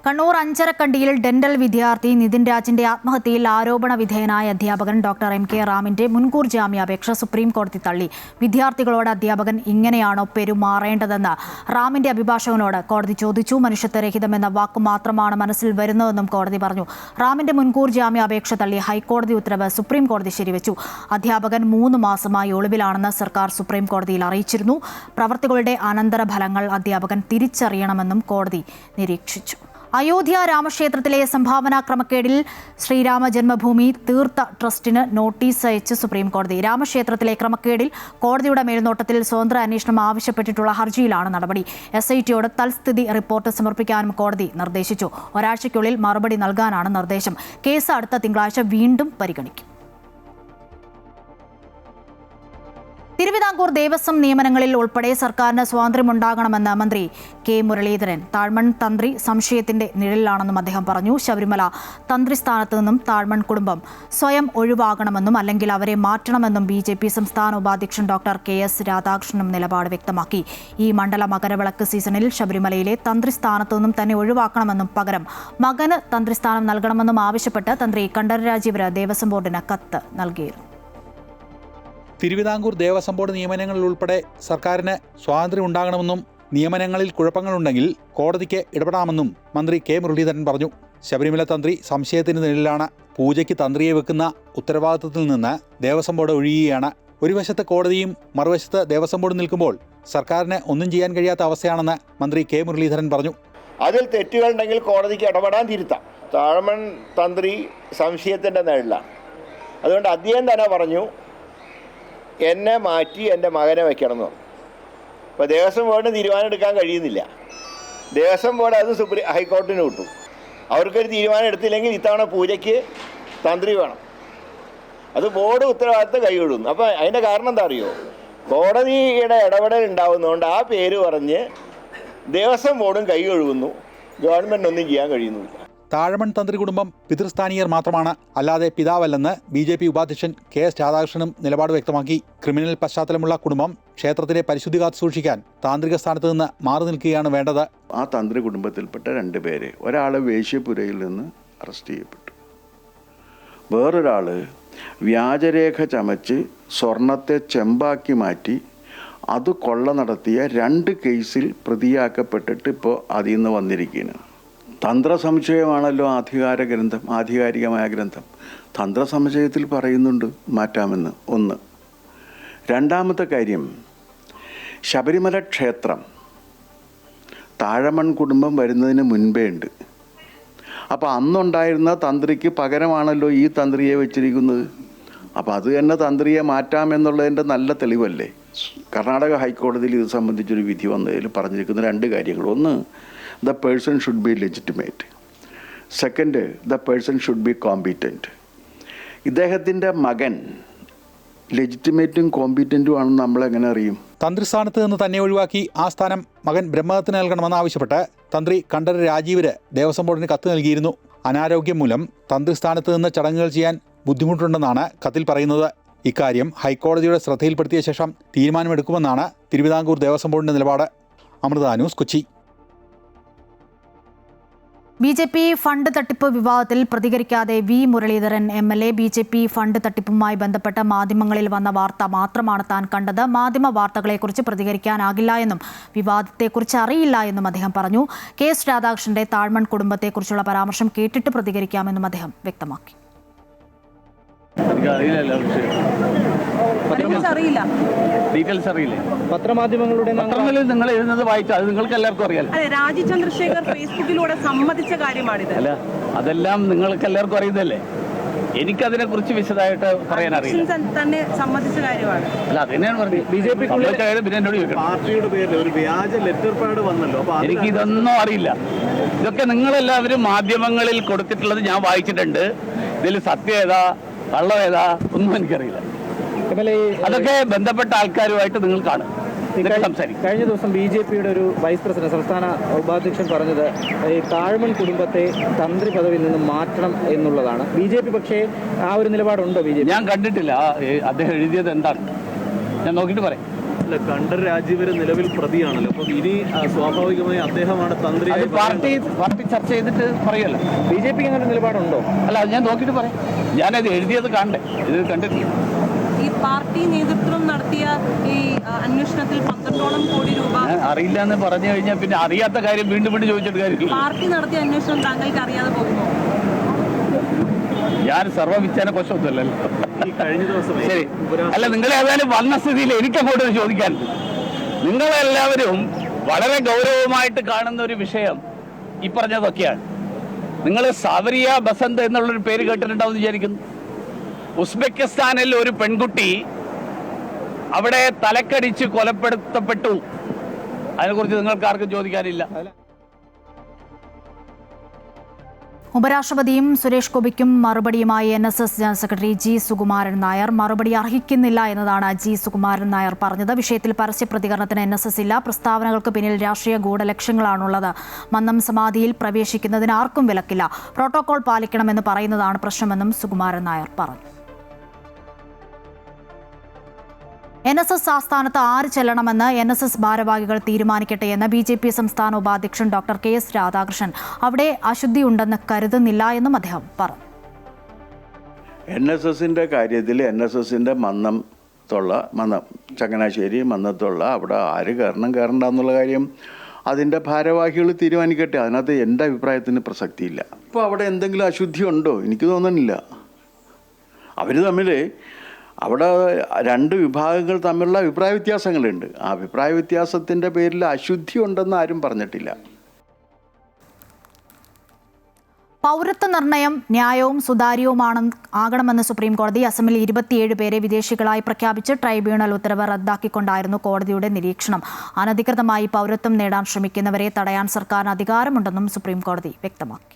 A: കണ്ണൂർ അഞ്ചരക്കണ്ടിയിൽ ഡെന്റൽ വിദ്യാർത്ഥി നിതിൻ രാജിന്റെ ആത്മഹത്യയിൽ ആരോപണ വിധേയനായ അധ്യാപകൻ ഡോക്ടർ MK റാമിന്റെ മുൻകൂർ ജാമ്യാപേക്ഷ സുപ്രീം കോടതി തള്ളി. വിദ്യാർത്ഥികളോട് അധ്യാപകൻ ഇങ്ങനെയാണോ പെരുമാറേണ്ടതെന്ന് റാമിന്റെ അഭിഭാഷകനോട് കോടതി ചോദിച്ചു. മനുഷ്യത്വരഹിതമെന്ന വാക്ക് മാത്രമാണ് മനസ്സിൽ വരുന്നതെന്നും കോടതി പറഞ്ഞു. റാമിന്റെ മുൻകൂർ ജാമ്യാപേക്ഷ തള്ളി ഹൈക്കോടതി ഉത്തരവ് സുപ്രീം കോടതി ശരിവെച്ചു. അധ്യാപകൻ 3 മാസമായി ഒളിവിലാണെന്ന് സർക്കാർ സുപ്രീം കോടതിയിൽ അറിയിച്ചിരുന്നു. പ്രവർത്തികളുടെ അനന്തരഫലങ്ങൾ അധ്യാപകൻ തിരിച്ചറിയണമെന്നും കോടതി നിരീക്ഷിച്ചു. അയോധ്യ രാമക്ഷേത്രത്തിലെ സംഭാവന ക്രമക്കേടിൽ ശ്രീരാമ ജന്മഭൂമി തീർത്ഥ ട്രസ്റ്റിന് നോട്ടീസ് അയച്ച് സുപ്രീം കോടതി. രാമക്ഷേത്രത്തിലെ ക്രമക്കേടിൽ കോടതിയുടെ മേൽനോട്ടത്തിൽ സ്വതന്ത്ര അന്വേഷണം ആവശ്യപ്പെട്ടിട്ടുള്ള ഹർജിയിലാണ് നടപടി. SITയോട് തൽസ്ഥിതി റിപ്പോർട്ട് സമർപ്പിക്കാനും കോടതി നിർദ്ദേശിച്ചു. ഒരാഴ്ചയ്ക്കുള്ളിൽ മറുപടി നൽകാനാണ് നിർദ്ദേശം. കേസ് അടുത്ത തിങ്കളാഴ്ച വീണ്ടും പരിഗണിക്കും. തിരുവിതാംകൂർ ദേവസ്വം നിയമനങ്ങളിൽ ഉൾപ്പെടെ സർക്കാരിന് സ്വാതന്ത്ര്യമുണ്ടാകണമെന്ന് മന്ത്രി കെ മുരളീധരൻ. താഴ്മൺ തന്ത്രി സംശയത്തിന്റെ നിഴലിലാണെന്നും അദ്ദേഹം പറഞ്ഞു. ശബരിമല തന്ത്രി സ്ഥാനത്ത് നിന്നും താഴ്മൺ കുടുംബം സ്വയം ഒഴിവാകണമെന്നും അല്ലെങ്കിൽ അവരെ മാറ്റണമെന്നും BJP സംസ്ഥാന ഉപാധ്യക്ഷൻ ഡോക്ടർ KS രാധാകൃഷ്ണനും നിലപാട് വ്യക്തമാക്കി. ഈ മണ്ഡല മകരവിളക്ക് സീസണിൽ ശബരിമലയിലെ തന്ത്രി സ്ഥാനത്ത് നിന്നും തന്നെ ഒഴിവാക്കണമെന്നും പകരം മകന് തന്ത്രിസ്ഥാനം നൽകണമെന്നും ആവശ്യപ്പെട്ട് തന്ത്രി കണ്ഠരര് രാജീവര് ദേവസ്വം ബോർഡിന് കത്ത് നൽകിയിരുന്നു.
H: തിരുവിതാംകൂർ ദേവസ്വം ബോർഡ് നിയമനങ്ങളിൽ ഉൾപ്പെടെ സർക്കാരിന് സ്വാതന്ത്ര്യം ഉണ്ടാകണമെന്നും നിയമനങ്ങളിൽ കുഴപ്പങ്ങളുണ്ടെങ്കിൽ കോടതിക്ക് ഇടപെടാമെന്നും മന്ത്രി കെ മുരളീധരൻ പറഞ്ഞു. ശബരിമല തന്ത്രി സംശയത്തിന് നിഴലിലാണ്. പൂജയ്ക്ക് തന്ത്രിയെ വെക്കുന്ന ഉത്തരവാദിത്തത്തിൽ നിന്ന് ദേവസ്വം ബോർഡ് ഒഴിയുകയാണ്. ഒരു വശത്ത് കോടതിയും മറുവശത്ത് ദേവസ്വം ബോർഡ് നിൽക്കുമ്പോൾ സർക്കാരിന് ഒന്നും ചെയ്യാൻ കഴിയാത്ത അവസ്ഥയാണെന്ന് മന്ത്രി കെ മുരളീധരൻ പറഞ്ഞു.
D: അതിൽ തെറ്റുകളുണ്ടെങ്കിൽ കോടതിക്ക് ഇടപെടാൻ തിരുത്താം. താഴ്മൺ തന്ത്രി സംശയത്തിൻ്റെ നിഴലിലാണ്. അതുകൊണ്ട് അദ്ദേഹം തന്നെ പറഞ്ഞു, എന്നെ മാറ്റി എൻ്റെ മകനെ വയ്ക്കണം എന്ന് പറഞ്ഞു. അപ്പോൾ ദേവസ്വം ബോർഡിന് തീരുമാനം എടുക്കാൻ കഴിയുന്നില്ല. ദേവസ്വം ബോർഡ് അത് ഹൈക്കോടതിന് വിട്ടു. അവർക്കൊരു തീരുമാനം എടുത്തില്ലെങ്കിൽ ഇത്തവണ പൂജയ്ക്ക് തന്ത്രി വേണം. അത് ബോർഡ് ഉത്തരവാദിത്തം കൈവിടുന്നു. അപ്പോൾ അതിൻ്റെ കാരണം എന്താ അറിയോ? കോടതിയുടെ ഇടപെടൽ ഉണ്ടാവുന്നതുകൊണ്ട് ആ പേര് പറഞ്ഞ് ദേവസ്വം ബോർഡും കൈ കഴുകുന്നു. ഗവൺമെൻറ് ഒന്നും ചെയ്യാൻ കഴിയുന്നില്ല.
H: താഴ്മൺ തന്ത്രി കുടുംബം പിതൃസ്ഥാനീയർ മാത്രമാണ്, അല്ലാതെ പിതാവല്ലെന്ന് BJP ഉപാധ്യക്ഷൻ KS രാധാകൃഷ്ണനും നിലപാട് വ്യക്തമാക്കി. ക്രിമിനൽ പശ്ചാത്തലമുള്ള കുടുംബം ക്ഷേത്രത്തിലെ പരിശുദ്ധി കാത്തു സൂക്ഷിക്കാൻ താന്ത്രിക സ്ഥാനത്ത് നിന്ന് മാറി നിൽക്കുകയാണ് വേണ്ടത്.
I: ആ തന്ത്രി കുടുംബത്തിൽപ്പെട്ട 2 പേരെ, ഒരാൾ വേശ്യപുരയിൽ നിന്ന് അറസ്റ്റ് ചെയ്യപ്പെട്ടു, വേറൊരാൾ വ്യാജരേഖ ചമച്ച് സ്വർണത്തെ ചെമ്പാക്കി മാറ്റി അത് കൊള്ള നടത്തിയ 2 കേസിൽ പ്രതിയാക്കപ്പെട്ടിട്ട് ഇപ്പോൾ അതിൽ നിന്ന് വന്നിരിക്കുകയാണ്. തന്ത്രസംശയമാണല്ലോ ആധികാരികമായ ഗ്രന്ഥം. തന്ത്രസംശയത്തിൽ പറയുന്നുണ്ട് മാറ്റാമെന്ന്. ഒന്ന്. രണ്ടാമത്തെ കാര്യം, ശബരിമല ക്ഷേത്രം താഴമൺ കുടുംബം വരുന്നതിന് മുൻപേ ഉണ്ട്. അപ്പോൾ അന്നുണ്ടായിരുന്ന തന്ത്രിക്ക് പകരമാണല്ലോ ഈ തന്ത്രിയെ വെച്ചിരിക്കുന്നത്. അപ്പോൾ അത് തന്നെ തന്ത്രിയെ മാറ്റാമെന്നുള്ളതിൻ്റെ നല്ല തെളിവല്ലേ? കർണാടക ഹൈക്കോടതിയിൽ ഇത് സംബന്ധിച്ചൊരു വിധി വന്നതിൽ പറഞ്ഞിരിക്കുന്ന 2 കാര്യങ്ങൾ. ഒന്ന്, the person should be legitimate. Second, the person should be competent. ഇദ്ദേഹത്തിൻ്റെ മകൻ ലെജിറ്റിമേറ്റും കോമ്പീറ്റൻറ്റും ആണെന്ന് നമ്മളെങ്ങനെ അറിയും?
H: തന്ത്രിസ്ഥാനത്ത് നിന്ന് തന്നെ ഒഴിവാക്കി ആ സ്ഥാനം മകൻ ബ്രഹ്മദത്തിന് നൽകണമെന്ന് ആവശ്യപ്പെട്ട് തന്ത്രി കണ്ഠരര് രാജീവര് ദേവസ്വം ബോർഡിന് കത്ത് നൽകിയിരുന്നു. അനാരോഗ്യം മൂലം തന്ത്രിസ്ഥാനത്ത് നിന്ന് ചടങ്ങുകൾ ചെയ്യാൻ ബുദ്ധിമുട്ടുണ്ടെന്നാണ് കത്തിൽ പറയുന്നത്. ഇക്കാര്യം ഹൈക്കോടതിയുടെ ശ്രദ്ധയിൽപ്പെടുത്തിയ ശേഷം തീരുമാനമെടുക്കുമെന്നാണ് തിരുവിതാംകൂർ ദേവസ്വം ബോർഡിന്റെ നിലപാട്. Amrita news, Kochi.
A: BJP fund തട്ടിപ്പ് വിവാദത്തിൽ പ്രതികരിക്കാതെ V Muraleedharan MLA. BJP fund തട്ടിപ്പുമായി ബന്ധപ്പെട്ട മാധ്യമങ്ങളിൽ വന്ന വാർത്ത മാത്രമാണ് താൻ കണ്ടത്. മാധ്യമ വാർത്തകളെക്കുറിച്ച് പ്രതികരിക്കാനാകില്ല എന്നും വിവാദത്തെക്കുറിച്ച് അറിയില്ല എന്നും അദ്ദേഹം പറഞ്ഞു. KS രാധാകൃഷ്ണന്റെ താഴ്മൺ കുടുംബത്തെക്കുറിച്ചുള്ള പരാമർശം കേട്ടിട്ട് പ്രതികരിക്കാമെന്നും അദ്ദേഹം വ്യക്തമാക്കി.
J: പത്രമാധ്യമങ്ങളുടെ നിങ്ങൾ എഴുതുന്നത് വായിച്ചാൽ അത് നിങ്ങൾക്ക് എല്ലാവർക്കും അറിയാം.
K: രാജി ചന്ദ്രശേഖർ ഫേസ്ബുക്കിലൂടെ സമ്മതിച്ച കാര്യമാണിത്.
J: അല്ല, അതെല്ലാം നിങ്ങൾക്ക് എല്ലാവർക്കും അറിയുന്നതല്ലേ. എനിക്കതിനെ കുറിച്ച് വിശദമായിട്ട് പറയാൻ അറിയില്ല.
K: തന്നെ സമ്മതിച്ച കാര്യമാണ്.
J: അല്ല, അതന്നെയാണ് പറഞ്ഞത്. BJP പിന്നെ എന്നോട് ചോദിക്കണം.
L: പാർട്ടിയുടെ പേരിൽ ഒരു വ്യാജ ലെറ്റർ പാഡ് വന്നല്ലോ.
J: എനിക്കിതൊന്നും അറിയില്ല. ഇതൊക്കെ നിങ്ങളെല്ലാവരും മാധ്യമങ്ങളിൽ കൊടുത്തിട്ടുള്ളത് ഞാൻ വായിച്ചിട്ടുണ്ട്. ഇതിൽ സത്യം ഏതാ കള്ളം ഏതാ ഒന്നും എനിക്കറിയില്ല. അതൊക്കെ ബന്ധപ്പെട്ട ആൾക്കാരുമായിട്ട് നിങ്ങൾ കാണും.
L: കഴിഞ്ഞ ദിവസം BJPയുടെ ഒരു വൈസ് പ്രസിഡന്റ്, സംസ്ഥാന ഉപാധ്യക്ഷൻ പറഞ്ഞത് ഈ താഴ്മൺ കുടുംബത്തെ തന്ത്രി പദവിയിൽ നിന്ന് മാറ്റണം എന്നുള്ളതാണ്. BJP പക്ഷേ ആ ഒരു നിലപാടുണ്ടോ? BJP
J: ഞാൻ കണ്ടിട്ടില്ല. അദ്ദേഹം എഴുതിയത് എന്താണ്, ഞാൻ നോക്കിയിട്ട് പറയാം.
L: അല്ല, കണ്ഠരര് രാജീവര് നിലവിൽ പ്രതിയാണല്ലോ. അപ്പം ഇനി സ്വാഭാവികമായി അദ്ദേഹമാണ് തന്ത്രി.
J: പാർട്ടി ചർച്ച ചെയ്തിട്ട് പറയുമല്ലോ.
L: BJPക്ക് അങ്ങനെ നിലപാടുണ്ടോ?
J: അല്ല, അത് ഞാൻ നോക്കിയിട്ട് പറയാം. ഞാനത് എഴുതിയത് കാണണ്ടേ, ഇത് കണ്ടിട്ടില്ല.
K: ഈ പാർട്ടി നേതൃത്വം നടത്തിയ ഈ അന്വേഷണത്തിൽ 12ഓളം കോടി രൂപ
J: അറിയില്ല എന്ന് പറഞ്ഞു കഴിഞ്ഞാൽ പിന്നെ അറിയാത്ത കാര്യം വീണ്ടും വീണ്ടും ചോദിച്ചിട്ട് കാര്യമില്ല.
K: പാർട്ടി നടത്തിയ അന്വേഷണം താങ്കൾക്ക് അറിയാതെ പോകുമോ?
J: ഞാൻ സർവ്വവിച്ചാന കൊച്ചൊന്നുമല്ലല്ലോ.
L: കഴിഞ്ഞ ദിവസം
J: ശരി, അല്ല, നിങ്ങളേതായാലും വന്ന സ്ഥിതിയിൽ എനിക്കങ്ങോട്ട് ചോദിക്കാനുണ്ട്. നിങ്ങളെല്ലാവരും വളരെ ഗൗരവമായിട്ട് കാണുന്ന ഒരു വിഷയം ഈ പറഞ്ഞതൊക്കെയാണ്. നിങ്ങൾ സാവരിയ ബസന്ത് എന്നുള്ളൊരു പേര് കേട്ടിട്ടുണ്ടാവും വിചാരിക്കുന്നു. ഉസ്ബെക്കിസ്ഥാനിൽ ഒരു പെൺകുട്ടി അവിടെ തലക്കടിച്ച് കൊലപ്പെടുത്തപ്പെട്ടു. അതിനെക്കുറിച്ച് നിങ്ങൾക്ക് ആർക്കും ചോദിക്കാനില്ല.
A: ഉപരാഷ്ട്രപതിയും സുരേഷ് ഗോപിക്കും മറുപടിയുമായി NSS general secretary G. Sukumaran Nair. മറുപടി അർഹിക്കുന്നില്ല എന്നതാണ് G. സുകുമാരൻ നായർ പറഞ്ഞത്. വിഷയത്തിൽ പരസ്യ പ്രതികരണത്തിന് NSS ഇല്ല. പ്രസ്താവനകൾക്ക് പിന്നിൽ രാഷ്ട്രീയ ഗൂഢലക്ഷ്യങ്ങളാണുള്ളത്. മന്നം സമാധിയിൽ പ്രവേശിക്കുന്നതിന് ആർക്കും വിലക്കില്ല. പ്രോട്ടോകോൾ പാലിക്കണമെന്ന് പറയുന്നതാണ് പ്രശ്നമെന്നും സുകുമാരൻ നായർ പറഞ്ഞു. NSS ആസ്ഥാനത്ത് ആര് ചെല്ലണമെന്ന് NSS ഭാരവാഹികൾ തീരുമാനിക്കട്ടെ എന്ന് BJP സംസ്ഥാന ഉപാധ്യക്ഷൻ ഡോക്ടർ KS രാധാകൃഷ്ണൻ. അവിടെ അശുദ്ധിയുണ്ടെന്ന് കരുതുന്നില്ല എന്നും അദ്ദേഹം പറഞ്ഞു.
I: NSSന്റെ കാര്യത്തിൽ NSSന്റെ മന്നം ചങ്ങനാശ്ശേരി മന്നത്തുള്ള അവിടെ ആര് കയറണ്ട എന്നുള്ള കാര്യം അതിൻ്റെ ഭാരവാഹികൾ തീരുമാനിക്കട്ടെ. അതിനകത്ത് എൻ്റെ അഭിപ്രായത്തിന് പ്രസക്തിയില്ല. ഇപ്പോൾ അവിടെ എന്തെങ്കിലും അശുദ്ധി ഉണ്ടോ? എനിക്ക് തോന്നുന്നില്ല. അവർ തമ്മിൽ അവിടെ രണ്ട് വിഭാഗങ്ങൾ തമ്മിലുള്ള അഭിപ്രായ വ്യത്യാസങ്ങളുണ്ട്. ആ അഭിപ്രായ വ്യത്യാസത്തിൻ്റെ പേരിൽ അശുദ്ധി ഉണ്ടെന്ന് ആരും പറഞ്ഞിട്ടില്ല.
A: പൗരത്വ നിർണയം ന്യായവും സുതാര്യവുമാകണമെന്ന് സുപ്രീം കോടതി. അസമിൽ 27 പേരെ വിദേശികളായി പ്രഖ്യാപിച്ച് ട്രൈബ്യൂണൽ ഉത്തരവ് റദ്ദാക്കിക്കൊണ്ടായിരുന്നു കോടതിയുടെ നിരീക്ഷണം. അനധികൃതമായി പൗരത്വം നേടാൻ ശ്രമിക്കുന്നവരെ തടയാൻ സർക്കാരിന് അധികാരമുണ്ടെന്നും സുപ്രീം കോടതി വ്യക്തമാക്കി.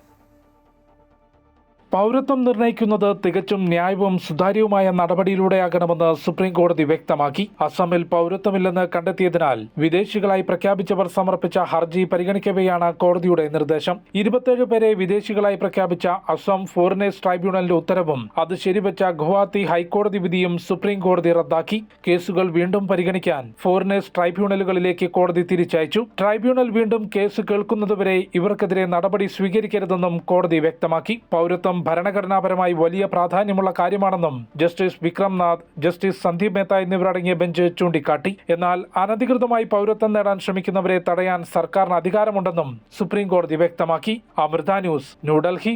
M: പൗരത്വം നിർണ്ണയിക്കുന്നത് തികച്ചും ന്യായവും സുതാര്യവുമായ നടപടിയിലൂടെയാകണമെന്ന് സുപ്രീം കോടതി വ്യക്തമാക്കി. അസമിൽ പൗരത്വമില്ലെന്ന് കണ്ടെത്തിയതിനാൽ വിദേശികളായി പ്രഖ്യാപിച്ചവർ സമർപ്പിച്ച ഹർജി പരിഗണിക്കവെയാണ് കോടതിയുടെ നിർദ്ദേശം. 27 പേരെ വിദേശികളായി പ്രഖ്യാപിച്ച അസം ഫോറിനേഴ്സ് ട്രൈബ്യൂണലിന്റെ ഉത്തരവും അത് ശരിവെച്ച ഗുവാഹത്തി ഹൈക്കോടതി വിധിയും സുപ്രീം കോടതി റദ്ദാക്കി. കേസുകൾ വീണ്ടും പരിഗണിക്കാൻ ഫോറിനേഴ്സ് ട്രൈബ്യൂണലുകളിലേക്ക് കോടതി തിരിച്ചയച്ചു. ട്രൈബ്യൂണൽ വീണ്ടും കേസ് കേൾക്കുന്നതുവരെ ഇവർക്കെതിരെ നടപടി സ്വീകരിക്കരുതെന്നും കോടതി വ്യക്തമാക്കി. പൗരത്വം ഭരണഘടനാപരമായി വലിയ പ്രാധാന്യമുള്ള കാര്യമാണെന്നും ജസ്റ്റിസ് വിക്രംനാഥ്, ജസ്റ്റിസ് സന്ദീപ് മേത്ത എന്നിവരടങ്ങിയ ബെഞ്ച് ചൂണ്ടിക്കാട്ടി. എന്നാൽ അനധികൃതമായി പൗരത്വം നേടാൻ ശ്രമിക്കുന്നവരെ തടയാൻ സർക്കാരിന് അധികാരമുണ്ടെന്നും സുപ്രീം കോടതി വ്യക്തമാക്കി. അമൃത ന്യൂസ്, ന്യൂഡൽഹി.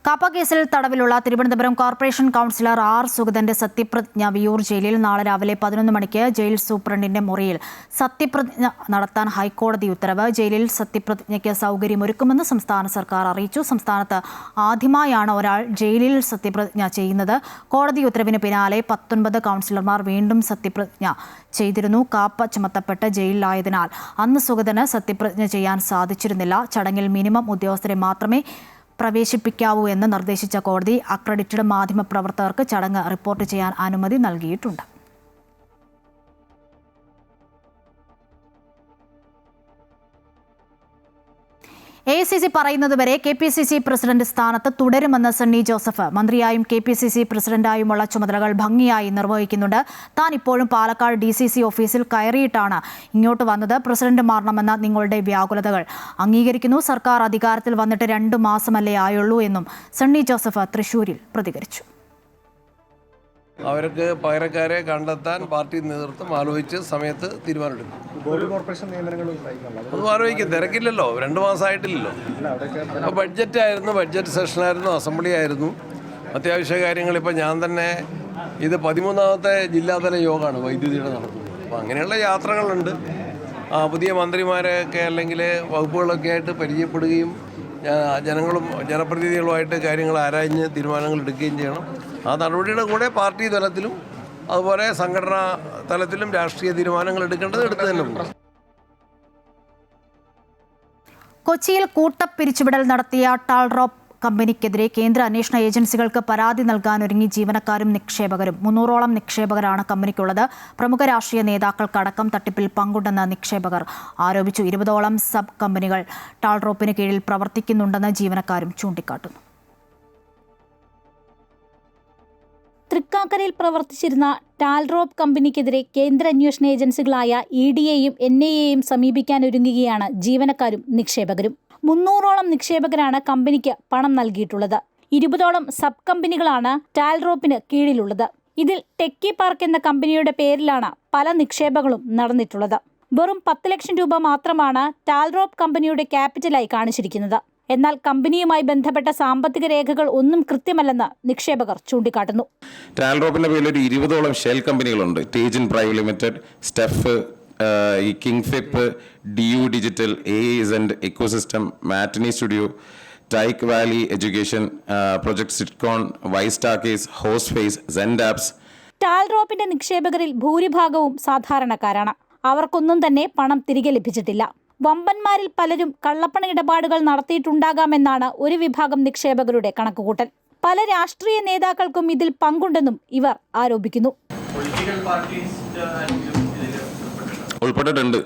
A: കാപ്പ കേസിൽ തടവിലുള്ള തിരുവനന്തപുരം കോർപ്പറേഷൻ കൗൺസിലർ R. സുഗതന്റെ സത്യപ്രതിജ്ഞ വിയൂർ ജയിലിൽ നാളെ രാവിലെ 11 മണിക്ക് ജയിൽ സൂപ്രണ്ടിന്റെ മുറിയിൽ സത്യപ്രതിജ്ഞ നടത്താൻ ഹൈക്കോടതി ഉത്തരവ്. ജയിലിൽ സത്യപ്രതിജ്ഞയ്ക്ക് സൗകര്യമൊരുക്കുമെന്ന് സംസ്ഥാന സർക്കാർ അറിയിച്ചു. സംസ്ഥാനത്ത് ആദ്യമായാണ് ഒരാൾ ജയിലിൽ സത്യപ്രതിജ്ഞ ചെയ്യുന്നത്. കോടതി ഉത്തരവിന് പിന്നാലെ 19 കൗൺസിലർമാർ വീണ്ടും സത്യപ്രതിജ്ഞ ചെയ്തിരുന്നു. കാപ്പ ചുമത്തപ്പെട്ട് ജയിലിലായതിനാൽ അന്ന് സുഗതന് സത്യപ്രതിജ്ഞ ചെയ്യാൻ സാധിച്ചിരുന്നില്ല. ചടങ്ങിൽ മിനിമം ഉദ്യോഗസ്ഥരെ മാത്രമേ പ്രവേശിപ്പിക്കാവൂ എന്ന് നിർദ്ദേശിച്ച കോടതി അക്രഡിറ്റഡ് മാധ്യമപ്രവർത്തകർക്ക് ചടങ്ങ് റിപ്പോർട്ട് ചെയ്യാൻ അനുമതി നൽകിയിട്ടുണ്ട്. AICC പറയുന്നതുവരെ KPCC പ്രസിഡന്റ് സ്ഥാനത്ത് തുടരുമെന്ന് സണ്ണി ജോസഫ്. മന്ത്രിയായും KPCC പ്രസിഡന്റായുമുള്ള ചുമതലകൾ ഭംഗിയായി നിർവഹിക്കുന്നുണ്ട്. താൻ ഇപ്പോഴും പാലക്കാട് DCC ഓഫീസിൽ കയറിയിട്ടാണ് ഇങ്ങോട്ട് വന്നത്. പ്രസിഡന്റ് മാറണമെന്ന നിങ്ങളുടെ വ്യാകുലതകൾ അംഗീകരിക്കുന്നു. സർക്കാർ അധികാരത്തിൽ വന്നിട്ട് 2 മാസമല്ലേ ആയുള്ളൂ എന്നും സണ്ണി ജോസഫ് തൃശൂരിൽ പ്രതികരിച്ചു.
B: അവർക്ക് പകരക്കാരെ കണ്ടെത്താൻ പാർട്ടി നേതൃത്വം ആലോചിച്ച് സമയത്ത് തീരുമാനമെടുക്കും.
L: ബോർഡ് കോർപ്പറേഷൻ നിയമനങ്ങളും
B: അത് ആലോചിക്കും. തിരക്കില്ലല്ലോ, 2 മാസമായിട്ടില്ലല്ലോ. അപ്പോൾ ബഡ്ജറ്റ് സെഷനായിരുന്നു, അസംബ്ലി ആയിരുന്നു, അത്യാവശ്യ കാര്യങ്ങൾ. ഇപ്പോൾ ഞാൻ തന്നെ ഇത് 13ാമത്തെ ജില്ലാതല യോഗമാണ് വൈദ്യുതിയുടെ നടത്തുന്നത്. അപ്പോൾ അങ്ങനെയുള്ള യാത്രകളുണ്ട്. പുതിയ മന്ത്രിമാരൊക്കെ അല്ലെങ്കിൽ വകുപ്പുകളൊക്കെ ആയിട്ട് പരിചയപ്പെടുകയും ജനപ്രതിനിധികളുമായിട്ട് കാര്യങ്ങൾ ആരാഞ്ഞ് തീരുമാനങ്ങൾ എടുക്കുകയും ചെയ്യണം. ആ നടപടിയുടെ കൂടെ പാർട്ടി തലത്തിലും അതുപോലെ സംഘടനാ തലത്തിലും രാഷ്ട്രീയ തീരുമാനങ്ങൾ എടുക്കേണ്ടത് എടുത്തു തന്നെ ഉണ്ട്.
A: കൊച്ചിയിൽ കൂട്ടപ്പിരിച്ചുവിടൽ നടത്തിയ ടാൾറോപ്പ് കമ്പനിക്കെതിരെ കേന്ദ്ര അന്വേഷണ ഏജൻസികൾക്ക് പരാതി നൽകാനൊരുങ്ങി ജീവനക്കാരും നിക്ഷേപകരും. 300ഓളം നിക്ഷേപകരാണ് കമ്പനിക്കുള്ളത്. പ്രമുഖ രാഷ്ട്രീയ നേതാക്കൾക്കടക്കം തട്ടിപ്പിൽ പങ്കുണ്ടെന്ന് നിക്ഷേപകർ ആരോപിച്ചു. 20ഓളം സബ് കമ്പനികൾ ടാൾറോപ്പിന് കീഴിൽ പ്രവർത്തിക്കുന്നുണ്ടെന്ന് ജീവനക്കാരും ചൂണ്ടിക്കാട്ടുന്നു.
N: തൃക്കാക്കരയിൽ പ്രവർത്തിച്ചിരുന്ന ടാൽറോപ്പ് കമ്പനിക്കെതിരെ കേന്ദ്ര അന്വേഷണ ഏജൻസികളായ EDയെയും NIAയെയും സമീപിക്കാനൊരുങ്ങുകയാണ് ജീവനക്കാരും നിക്ഷേപകരും. 300ഓളം നിക്ഷേപകരാണ് കമ്പനിക്ക് പണം നൽകിയിട്ടുള്ളത്. 20ഓളം സബ് കമ്പനികളാണ് ടാൽറോപ്പിന് കീഴിലുള്ളത്. ഇതിൽ ടെക്കി പാർക്ക് എന്ന കമ്പനിയുടെ പേരിലാണ് പല നിക്ഷേപങ്ങളും നടന്നിട്ടുള്ളത്. വെറും 10 ലക്ഷം രൂപ മാത്രമാണ് ടാൽറോപ്പ് കമ്പനിയുടെ ക്യാപിറ്റലായി കാണിച്ചിരിക്കുന്നത്. എന്നാൽ കമ്പനിയുമായി ബന്ധപ്പെട്ട സാമ്പത്തിക രേഖകൾ ഒന്നും കൃത്യമല്ലെന്ന് നിക്ഷേപകർ ചൂണ്ടിക്കാട്ടുന്നു.
O: ടാൽറോപ്പിന്റെ പേരിൽ ഒരു 20ഓളം ഷെൽ കമ്പനികളുണ്ട്. ടേജിൻ പ്രൈവറ്റ് ലിമിറ്റഡ്, സ്റ്റെഫ്, ഈ കിങ് ഫിപ്പ്, DU ഡിജിറ്റൽ, AISEND, എക്കോസിസ്റ്റം, മാറ്റനി സ്റ്റുഡിയോ, ടൈക്ക് വാലി എഡ്യൂക്കേഷൻ, പ്രൊജക്ട് സിറ്റ്കോൺ, വൈസ്റ്റാക്കേസ്, ഹോസ്ഫേസ്, സെൻഡാപ്സ്.
N: ടാൽറോപ്പിന്റെ നിക്ഷേപകരിൽ ഭൂരിഭാഗവും സാധാരണക്കാരാണ്. അവർക്കൊന്നും തന്നെ പണം തിരികെ ലഭിച്ചിട്ടില്ല. വമ്പന്മാരിൽ പലരും കള്ളപ്പണ ഇടപാടുകൾ നടത്തിയിട്ടുണ്ടാകാമെന്നാണ് ഒരു വിഭാഗം നിക്ഷേപകരുടെ കണക്കുകൂട്ടൽ. പല രാഷ്ട്രീയ നേതാക്കൾക്കും ഇതിൽ പങ്കുണ്ടെന്നും ഇവർ ആരോപിക്കുന്നു.
O: ഉൾപ്പെട്ടിട്ടുണ്ട്.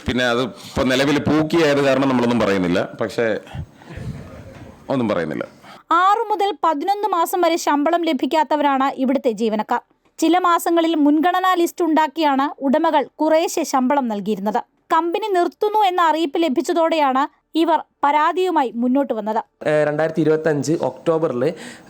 O: പിന്നെ അത് ഇപ്പോൾ നിലവിൽ പൂക്കിയായത് കാരണം നമ്മളൊന്നും പറയുന്നില്ല. പക്ഷേ ഒന്നും പറയുന്നില്ല.
N: 6 മുതൽ 11 മാസം വരെ ശമ്പളം ലഭിക്കാത്തവരാണ് ഇവിടുത്തെ ജീവനക്കാർ. ചില മാസങ്ങളിൽ മുൻഗണനാ ലിസ്റ്റ് ഉണ്ടാക്കിയാണ് ഉടമകൾ കുറേശ്ശെ ശമ്പളം നൽകിയിരുന്നത്. കമ്പനി നിർത്തുന്നു എന്ന അറിയിപ്പ് ലഭിച്ചതോടെയാണ് ഇവർ പരാതിയുമായി മുന്നോട്ട് വന്നത്.
P: 2025 ഒക്ടോബറിൽ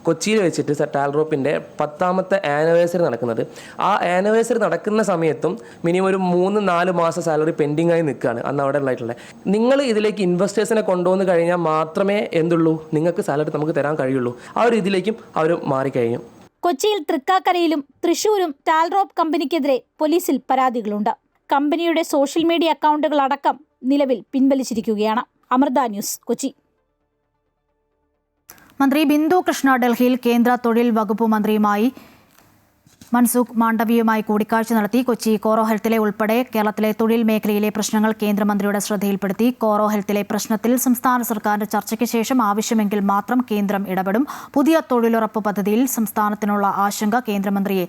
P: കൊച്ചിയിൽ വെച്ചിട്ട് ടാൽറോപ്പിൻ്റെ 10ാമത്തെ ആനിവേഴ്സറി നടക്കുന്നത്. ആ ആനിവേഴ്സറി നടക്കുന്ന സമയത്തും മിനിമം ഒരു 3-4 മാസം സാലറി പെൻഡിങ് ആയി നിൽക്കുകയാണ് അന്ന് അവിടെ ഉള്ളതായിട്ടുള്ളത്. നിങ്ങൾ ഇതിലേക്ക് ഇൻവെസ്റ്റേഴ്സിനെ കൊണ്ടുവന്ന് കഴിഞ്ഞാൽ മാത്രമേ എന്തുള്ളൂ നിങ്ങൾക്ക് സാലറി നമുക്ക് തരാൻ കഴിയുള്ളൂ. ആ ഒരു ഇതിലേക്കും അവർ മാറിക്കഴിഞ്ഞു.
N: കൊച്ചിയിൽ തൃക്കാക്കരയിലും തൃശൂരും ടാൽറോപ്പ് കമ്പനിക്കെതിരെ പോലീസിൽ പരാതികളുണ്ട്. കമ്പനിയുടെ സോഷ്യൽ മീഡിയ അക്കൗണ്ടുകൾ അടക്കം നിലവിൽ പിൻവലിച്ചിരിക്കുകയാണ്. അമൃത ന്യൂസ്, കൊച്ചി.
A: മന്ത്രി ബിന്ദു കൃഷ്ണ ഡൽഹിയിൽ കേന്ദ്ര തൊഴിൽ വകുപ്പ് മന്ത്രിയുമായി മൻസുഖ് മാണ്ഡവ്യയുമായി കൂടിക്കാഴ്ച നടത്തി. കൊച്ചി കോറോ ഹെൽത്തിലെ ഉൾപ്പെടെ കേരളത്തിലെ തൊഴിൽ മേഖലയിലെ പ്രശ്നങ്ങൾ കേന്ദ്രമന്ത്രിയുടെ ശ്രദ്ധയിൽപ്പെടുത്തി. കോറോ ഹെൽത്തിലെ പ്രശ്നത്തിൽ സംസ്ഥാന സർക്കാരിന്റെ ചർച്ചയ്ക്ക് ശേഷം ആവശ്യമെങ്കിൽ മാത്രം കേന്ദ്രം ഇടപെടും. പുതിയ തൊഴിലുറപ്പ് പദ്ധതിയിൽ സംസ്ഥാനത്തിനുള്ള ആശങ്ക കേന്ദ്രമന്ത്രിയെ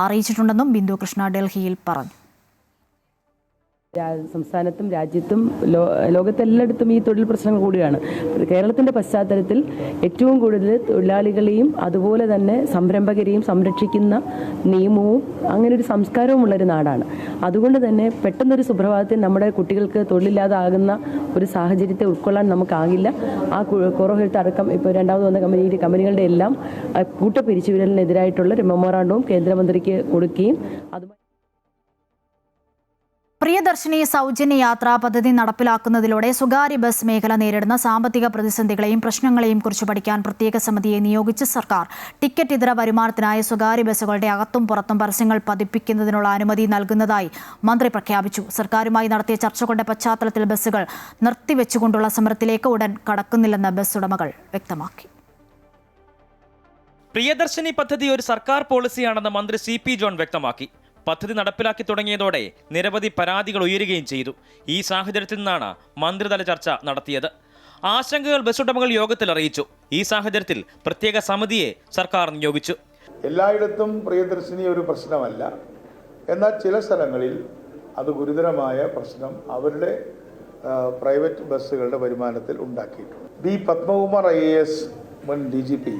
A: അറിയിച്ചിട്ടുണ്ടെന്നും ബിന്ദു കൃഷ്ണ ഡൽഹിയിൽ പറഞ്ഞു.
Q: സംസ്ഥാനത്തും രാജ്യത്തും ലോകത്തെല്ലായിടത്തും ഈ തൊഴിൽ പ്രശ്നങ്ങൾ കൂടിയാണ്. കേരളത്തിൻ്റെ പശ്ചാത്തലത്തിൽ ഏറ്റവും കൂടുതൽ തൊഴിലാളികളെയും അതുപോലെ തന്നെ സംരംഭകരെയും സംരക്ഷിക്കുന്ന നിയമവും അങ്ങനെ ഒരു സംസ്കാരവും ഉള്ളൊരു നാടാണ്. അതുകൊണ്ട് തന്നെ പെട്ടെന്നൊരു സുപ്രഭാതത്തിൽ നമ്മുടെ കുട്ടികൾക്ക് തൊഴിലില്ലാതാകുന്ന ഒരു സാഹചര്യത്തെ ഉൾക്കൊള്ളാൻ നമുക്കാകില്ല. ആ കോറോ ഹെൽത്ത് അടക്കം ഇപ്പോൾ രണ്ടാമത് വന്ന കമ്പനികളുടെ എല്ലാം കൂട്ടപ്പിരിച്ചുവിടലിനെതിരായിട്ടുള്ള ഒരു മെമ്മോറാണ്ടവും കേന്ദ്രമന്ത്രിക്ക് കൊടുക്കുകയും അതുമായി
A: പ്രിയദർശിനി സൗജന്യ യാത്രാ പദ്ധതി നടപ്പിലാക്കുന്നതിലൂടെ സ്വകാര്യ ബസ് മേഖല നേരിടുന്ന സാമ്പത്തിക പ്രതിസന്ധികളെയും പ്രശ്നങ്ങളെയും കുറിച്ച് പഠിക്കാൻ പ്രത്യേക സമിതിയെ നിയോഗിച്ച് സർക്കാർ ടിക്കറ്റ് ഇതര വരുമാനത്തിനായി സ്വകാര്യ ബസ്സുകളുടെ അകത്തും പുറത്തും പരസ്യങ്ങൾ പതിപ്പിക്കുന്നതിനുള്ള അനുമതി നൽകുന്നതായി മന്ത്രി പ്രഖ്യാപിച്ചു. സർക്കാരുമായി നടത്തിയ ചർച്ചകളുടെ പശ്ചാത്തലത്തിൽ ബസ്സുകൾ നിർത്തിവെച്ചുകൊണ്ടുള്ള സമരത്തിലേക്ക് ഉടൻ കടക്കുന്നില്ലെന്ന് ബസ് ഉടമകൾ വ്യക്തമാക്കി.
R: പ്രിയദർശിനി പദ്ധതി ഒരു സർക്കാർ പോളിസിയാണെന്ന് മന്ത്രി CP ജോൺ വ്യക്തമാക്കി. പദ്ധതി നടപ്പിലാക്കി തുടങ്ങിയതോടെ നിരവധി പരാതികൾ ഉയരുകയും ചെയ്തു. ഈ സാഹചര്യത്തിൽ നിന്നാണ് മന്ത്രിതല ചർച്ച നടത്തിയത്. ആശങ്കകൾ ബസ് ഉടമകൾ യോഗത്തിൽ അറിയിച്ചു. ഈ സാഹചര്യത്തിൽ പ്രത്യേക സമിതിയെ സർക്കാർ നിയോഗിച്ചു.
S: എല്ലായിടത്തും പ്രിയദർശിനി ഒരു പ്രശ്നമല്ല, എന്നാൽ ചില സ്ഥലങ്ങളിൽ അത് ഗുരുതരമായ പ്രശ്നം അവരുടെ പ്രൈവറ്റ് ബസ്സുകളുടെ വരുമാനത്തിൽ ഉണ്ടാക്കിയിട്ടുണ്ട്. ബി പത്മകുമാർ IAS മുൻ DGP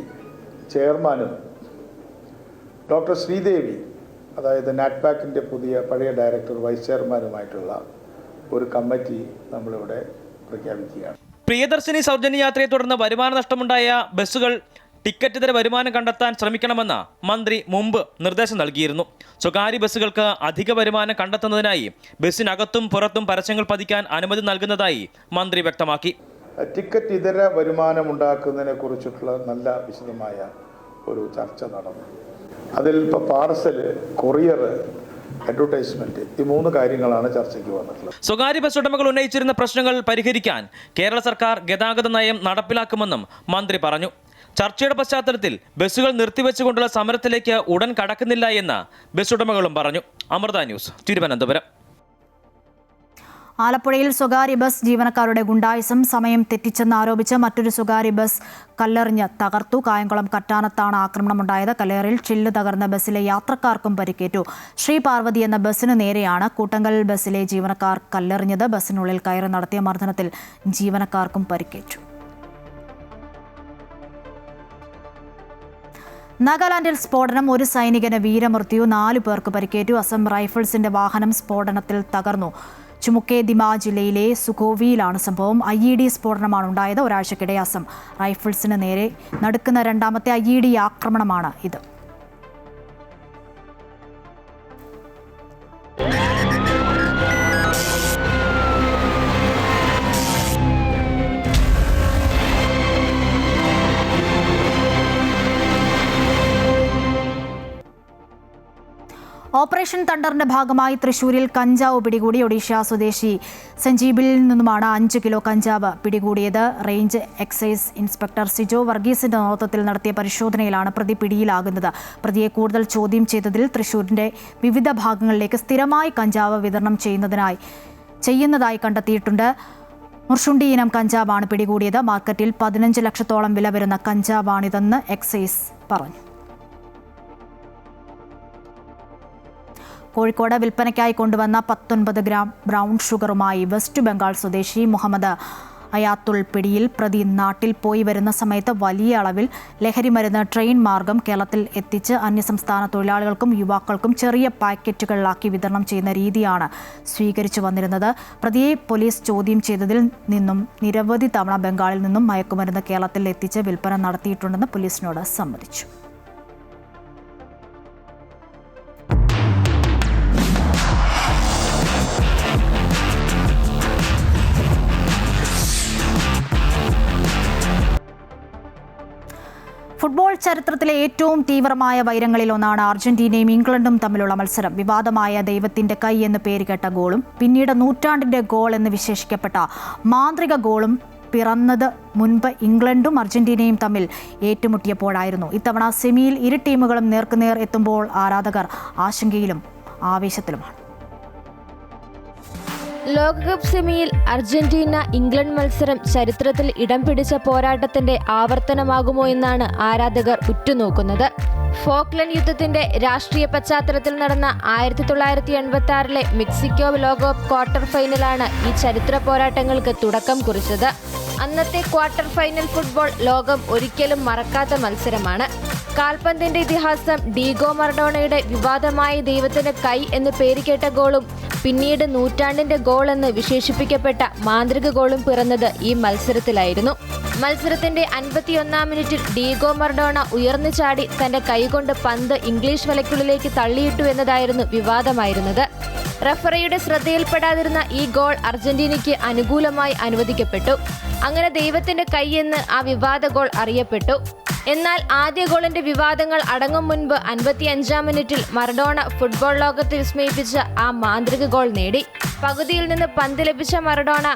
S: ചെയർമാനും ഡോക്ടർ ശ്രീദേവി അതായത് നാറ്റ്പാക്കിൻ്റെ പഴയ ഡയറക്ടർ വൈസ് ചെയർമാനുമായിട്ടുള്ള ഒരു കമ്മിറ്റി നമ്മളിവിടെ പ്രഖ്യാപിക്കുകയാണ്.
R: പ്രിയദർശിനി സൗജന്യ യാത്രയെ തുടർന്ന് വരുമാന നഷ്ടമുണ്ടായ ബസ്സുകൾ ടിക്കറ്റ് ഇതര വരുമാനം കണ്ടെത്താൻ ശ്രമിക്കണമെന്ന് മന്ത്രി മുമ്പ് നിർദ്ദേശം നൽകിയിരുന്നു. സ്വകാര്യ ബസ്സുകൾക്ക് അധിക വരുമാനം കണ്ടെത്തുന്നതിനായി ബസ്സിനകത്തും പുറത്തും പരസ്യങ്ങൾ പതിക്കാൻ അനുമതി നൽകുന്നതായി മന്ത്രി വ്യക്തമാക്കി.
S: ടിക്കറ്റ് ഇതര വരുമാനം ഉണ്ടാക്കുന്നതിനെ കുറിച്ചിട്ടുള്ള നല്ല വിശദമായ ഒരു ചർച്ച നടന്നു. അതിൽ ഇപ്പോൾ പാർസൽ, കൊറിയർ, അഡ്വർടൈസ്മെന്റ്, ഈ 3 കാര്യങ്ങളാണ് ചർച്ചയ്ക്ക് വന്നിട്ടുള്ളത്.
R: സ്വകാര്യ ബസ് ഉടമകൾ ഉന്നയിച്ചിരുന്ന പ്രശ്നങ്ങൾ പരിഹരിക്കാൻ കേരള സർക്കാർ ഗതാഗത നയം നടപ്പിലാക്കുമെന്നും മന്ത്രി പറഞ്ഞു. ചർച്ചയുടെ പശ്ചാത്തലത്തിൽ ബസ്സുകൾ നിർത്തിവെച്ചുകൊണ്ടുള്ള സമരത്തിലേക്ക് ഉടൻ കടക്കുന്നില്ല എന്ന് ബസ് ഉടമകളും പറഞ്ഞു. അമൃത ന്യൂസ്, തിരുവനന്തപുരം.
A: ആലപ്പുഴയിൽ സ്വകാര്യ ബസ് ജീവനക്കാരുടെ ഗുണ്ടായിസം സമയം തെറ്റിച്ചെന്നാരോപിച്ച് മറ്റൊരു സ്വകാര്യ ബസ് കല്ലെറിഞ്ഞ് തകർത്തു. കായംകുളം കറ്റാനത്താണ് ആക്രമണമുണ്ടായത്. കല്ലേറിൽ ചില്ല് തകർന്ന ബസ്സിലെ യാത്രക്കാർക്കും പരിക്കേറ്റു. ശ്രീ പാർവതി എന്ന ബസ്സിന് നേരെയാണ് കൂട്ടങ്കൽ ബസ്സിലെ ജീവനക്കാർ കല്ലെറിഞ്ഞത്. ബസ്സിനുള്ളിൽ കയറി നടത്തിയ മർദ്ദനത്തിൽ ജീവനക്കാർക്കും പരിക്കേറ്റു. നാഗാലാൻഡിൽ സ്ഫോടനം, ഒരു സൈനികന് വീരമൃത്യു, 4 പേർക്ക് പരിക്കേറ്റു. അസം റൈഫിൾസിന്റെ വാഹനം സ്ഫോടനത്തിൽ തകർന്നു. ചുമുക്കെ ദിമാ ജില്ലയിലെ സുഖോവിയിലാണ് സംഭവം. IED സ്ഫോടനമാണ് ഉണ്ടായത്. ഒരാഴ്ചക്കിടെ അസം റൈഫിൾസിന് നേരെ നടക്കുന്ന 2ാമത്തെ IED ആക്രമണമാണ് ഇത്. ഓപ്പറേഷൻ തണ്ടറിന്റെ ഭാഗമായി തൃശൂരിൽ കഞ്ചാവ് പിടികൂടി. ഒഡീഷ സ്വദേശി സഞ്ജീബിൽ നിന്നുമാണ് 5 കിലോ കഞ്ചാവ് പിടികൂടിയത്. റേഞ്ച് എക്സൈസ് ഇൻസ്പെക്ടർ സിജോ വർഗീസിന്റെ നേതൃത്വത്തിൽ നടത്തിയ പരിശോധനയിലാണ് പ്രതി പിടിയിലാകുന്നത്. പ്രതിയെ കൂടുതൽ ചോദ്യം ചെയ്തതിൽ തൃശൂരിന്റെ വിവിധ ഭാഗങ്ങളിലേക്ക് സ്ഥിരമായി കഞ്ചാവ് വിതരണം ചെയ്യുന്നതായി കണ്ടെത്തിയിട്ടുണ്ട്. മുർഷുണ്ടി ഇനം കഞ്ചാവാണ് പിടികൂടിയത്. മാർക്കറ്റിൽ 15 ലക്ഷത്തോളം വില വരുന്ന കഞ്ചാവാണിതെന്ന് എക്സൈസ് പറഞ്ഞു. കോഴിക്കോട് വിൽപ്പനയ്ക്കായി കൊണ്ടുവന്ന 19 ഗ്രാം ബ്രൗൺ ഷുഗറുമായി വെസ്റ്റ് ബംഗാൾ സ്വദേശി മുഹമ്മദ് അയാത്തുൾ പിടിയിൽ. പ്രതി നാട്ടിൽ പോയി വരുന്ന സമയത്ത് വലിയ അളവിൽ ലഹരിമരുന്ന് ട്രെയിൻ മാർഗം കേരളത്തിൽ എത്തിച്ച് അന്യസംസ്ഥാന തൊഴിലാളികൾക്കും യുവാക്കൾക്കും ചെറിയ പാക്കറ്റുകളിലാക്കി വിതരണം ചെയ്യുന്ന രീതിയാണ് സ്വീകരിച്ചു വന്നിരുന്നത്. പ്രതിയെ പോലീസ് ചോദ്യം ചെയ്തതിൽ നിന്നും നിരവധി തവണ ബംഗാളിൽ നിന്നും മയക്കുമരുന്ന് കേരളത്തിൽ എത്തിച്ച് വിൽപ്പന നടത്തിയിട്ടുണ്ടെന്ന് പോലീസിനോട് സമ്മതിച്ചു. ഫുട്ബോൾ ചരിത്രത്തിലെ ഏറ്റവും തീവ്രമായ വൈരങ്ങളിലൊന്നാണ് അർജന്റീനയും ഇംഗ്ലണ്ടും തമ്മിലുള്ള മത്സരം. വിവാദമായ ദൈവത്തിന്റെ കൈ എന്ന് പേരുകേട്ട ഗോളും പിന്നീട് നൂറ്റാണ്ടിന്റെ ഗോൾ എന്ന് വിശേഷിക്കപ്പെട്ട മാന്ത്രിക ഗോളും പിറന്നത് മുൻപ് ഇംഗ്ലണ്ടും അർജന്റീനയും തമ്മിൽ ഏറ്റുമുട്ടിയപ്പോഴായിരുന്നു. ഇത്തവണ സെമിയിൽ ഇരു ടീമുകളും നേർക്കുനേർ എത്തുമ്പോൾ ആരാധകർ ആശങ്കയിലും ആവേശത്തിലുമാണ്.
T: ലോകകപ്പ് സെമിയിൽ അർജന്റീന ഇംഗ്ലണ്ട് മത്സരം ചരിത്രത്തിൽ ഇടം പിടിച്ച പോരാട്ടത്തിന്റെ ആവർത്തനമാകുമോ എന്നാണ് ആരാധകർ ഉറ്റുനോക്കുന്നത്. ഫോക്ലൻഡ് യുദ്ധത്തിന്റെ രാഷ്ട്രീയ പശ്ചാത്തലത്തിൽ നടന്ന 1986 മെക്സിക്കോ ലോകകപ്പ് ക്വാർട്ടർ ഫൈനലാണ് ഈ ചരിത്ര പോരാട്ടങ്ങൾക്ക് തുടക്കം കുറിച്ചത്. അന്നത്തെ ക്വാർട്ടർ ഫൈനൽ ഫുട്ബോൾ ലോകം ഒരിക്കലും മറക്കാത്ത മത്സരമാണ്. കാൽപന്തിന്റെ ഇതിഹാസം ഡീഗോ മറഡോണയുടെ വിവാദമായ ദൈവത്തിന്റെ കൈ എന്ന് പേരുകേട്ട ഗോളും പിന്നീട് നൂറ്റാണ്ടിന്റെ ഗോൾ എന്ന് വിശേഷിപ്പിക്കപ്പെട്ട മാന്ത്രിക ഗോളും പിറന്നത് ഈ മത്സരത്തിലായിരുന്നു. മത്സരത്തിന്റെ 51-ാം മിനിറ്റിൽ ഡീഗോ മറഡോണ ഉയർന്നു ചാടി തന്റെ കൈകൊണ്ട് പന്ത് ഇംഗ്ലീഷ് വലയ്ക്കുള്ളിലേക്ക് തള്ളിയിട്ടു എന്നതായിരുന്നു വിവാദമായിരുന്നത്. റഫറിയുടെ ശ്രദ്ധയിൽപ്പെടാതിരുന്ന ഈ ഗോൾ അർജന്റീനയ്ക്ക് അനുകൂലമായി അനുവദിക്കപ്പെട്ടു. അങ്ങനെ ദൈവത്തിന്റെ കൈ എന്ന് ആ വിവാദ ഗോൾ അറിയപ്പെട്ടു. എന്നാൽ ആദ്യ ഗോളിന്റെ വിവാദങ്ങൾ അടങ്ങും മുൻപ് 55-ാം മിനിറ്റിൽ മറഡോണ ഫുട്ബോൾ ലോകത്തെ വിസ്മയിപ്പിച്ച ആ മാന്ത്രിക ഗോൾ നേടി. പകുതിയിൽ നിന്ന് പന്ത് ലഭിച്ച മറഡോണ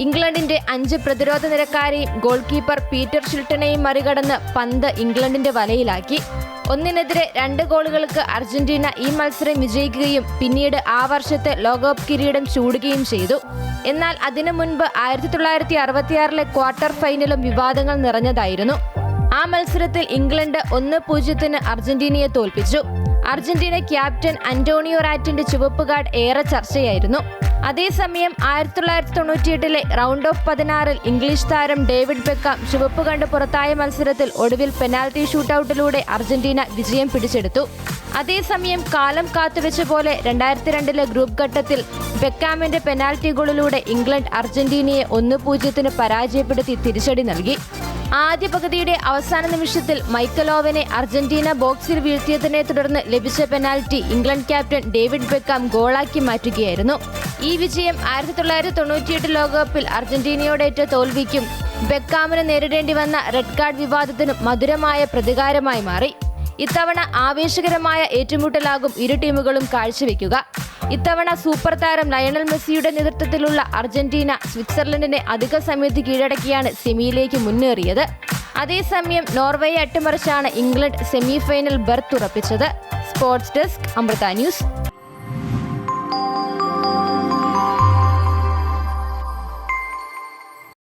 T: ഇംഗ്ലണ്ടിന്റെ 5 പ്രതിരോധ നിരക്കാരെയും ഗോൾ കീപ്പർ പീറ്റർ ഷിൽട്ടനെയും മറികടന്ന് പന്ത് ഇംഗ്ലണ്ടിന്റെ വലയിലാക്കി. 1-2 ഗോളുകൾക്ക് അർജന്റീന ഈ മത്സരം വിജയിക്കുകയും പിന്നീട് ആ വർഷത്തെ ലോകകപ്പ് കിരീടം ചൂടുകയും ചെയ്തു. എന്നാൽ അതിനു മുൻപ് 1966 ക്വാർട്ടർ ഫൈനലും വിവാദങ്ങൾ നിറഞ്ഞതായിരുന്നു. ആ മത്സരത്തിൽ ഇംഗ്ലണ്ട് 1-0 അർജന്റീനയെ തോൽപ്പിച്ചു. അർജന്റീന ക്യാപ്റ്റൻ അന്റോണിയോ റാറ്റിന്റെ ചുവപ്പ് കാർഡ് ഏറെ ചർച്ചയായിരുന്നു. അതേസമയം 1998 റൗണ്ട് ഓഫ് 16 ഇംഗ്ലീഷ് താരം ഡേവിഡ് ബെക്കാം ചുവപ്പ് കണ്ട് പുറത്തായ മത്സരത്തിൽ ഒടുവിൽ പെനാൽറ്റി ഷൂട്ടൌട്ടിലൂടെ അർജന്റീന വിജയം പിടിച്ചെടുത്തു. അതേസമയം കാലം കാത്തുവെച്ച പോലെ 2002 ഗ്രൂപ്പ് ഘട്ടത്തിൽ ബെക്കാമിന്റെ പെനാൽറ്റി ഗോളിലൂടെ ഇംഗ്ലണ്ട് അർജന്റീനയെ 1-0 പരാജയപ്പെടുത്തി തിരിച്ചടി നൽകി. ആദ്യ പകുതിയുടെ അവസാന നിമിഷത്തിൽ മൈക്കൽ ഓവനെ അർജന്റീന ബോക്സിൽ വീഴ്ത്തിയതിനെ തുടർന്ന് ലഭിച്ച penalty England captain David Beckham ഗോളാക്കി മാറ്റുകയായിരുന്നു. ഈ വിജയം 1998 ലോകകപ്പിൽ അർജന്റീനയോടേറ്റ തോൽവിക്കും ബെക്കാമിന് നേരിടേണ്ടി വന്ന റെഡ് കാർഡ് വിവാദത്തിനും മധുരമായ പ്രതികാരമായി മാറി. ഇത്തവണ ആവേശകരമായ ഏറ്റുമുട്ടലാകും ഇരു ടീമുകളും കാഴ്ചവെക്കുക. ഇത്തവണ സൂപ്പർ താരം ലയണൽ മെസ്സിയുടെ നേതൃത്വത്തിലുള്ള അർജന്റീന സ്വിറ്റ്സർലൻഡിനെ അധിക സമയത്ത് കീഴടക്കിയാണ് സെമിയിലേക്ക് മുന്നേറിയത്. അതേസമയം നോർവേയെ അട്ടിമറിച്ചാണ് ഇംഗ്ലണ്ട് സെമി ഫൈനൽ ബെർത്ത് ഉറപ്പിച്ചത്. Sports desk, Amrita news.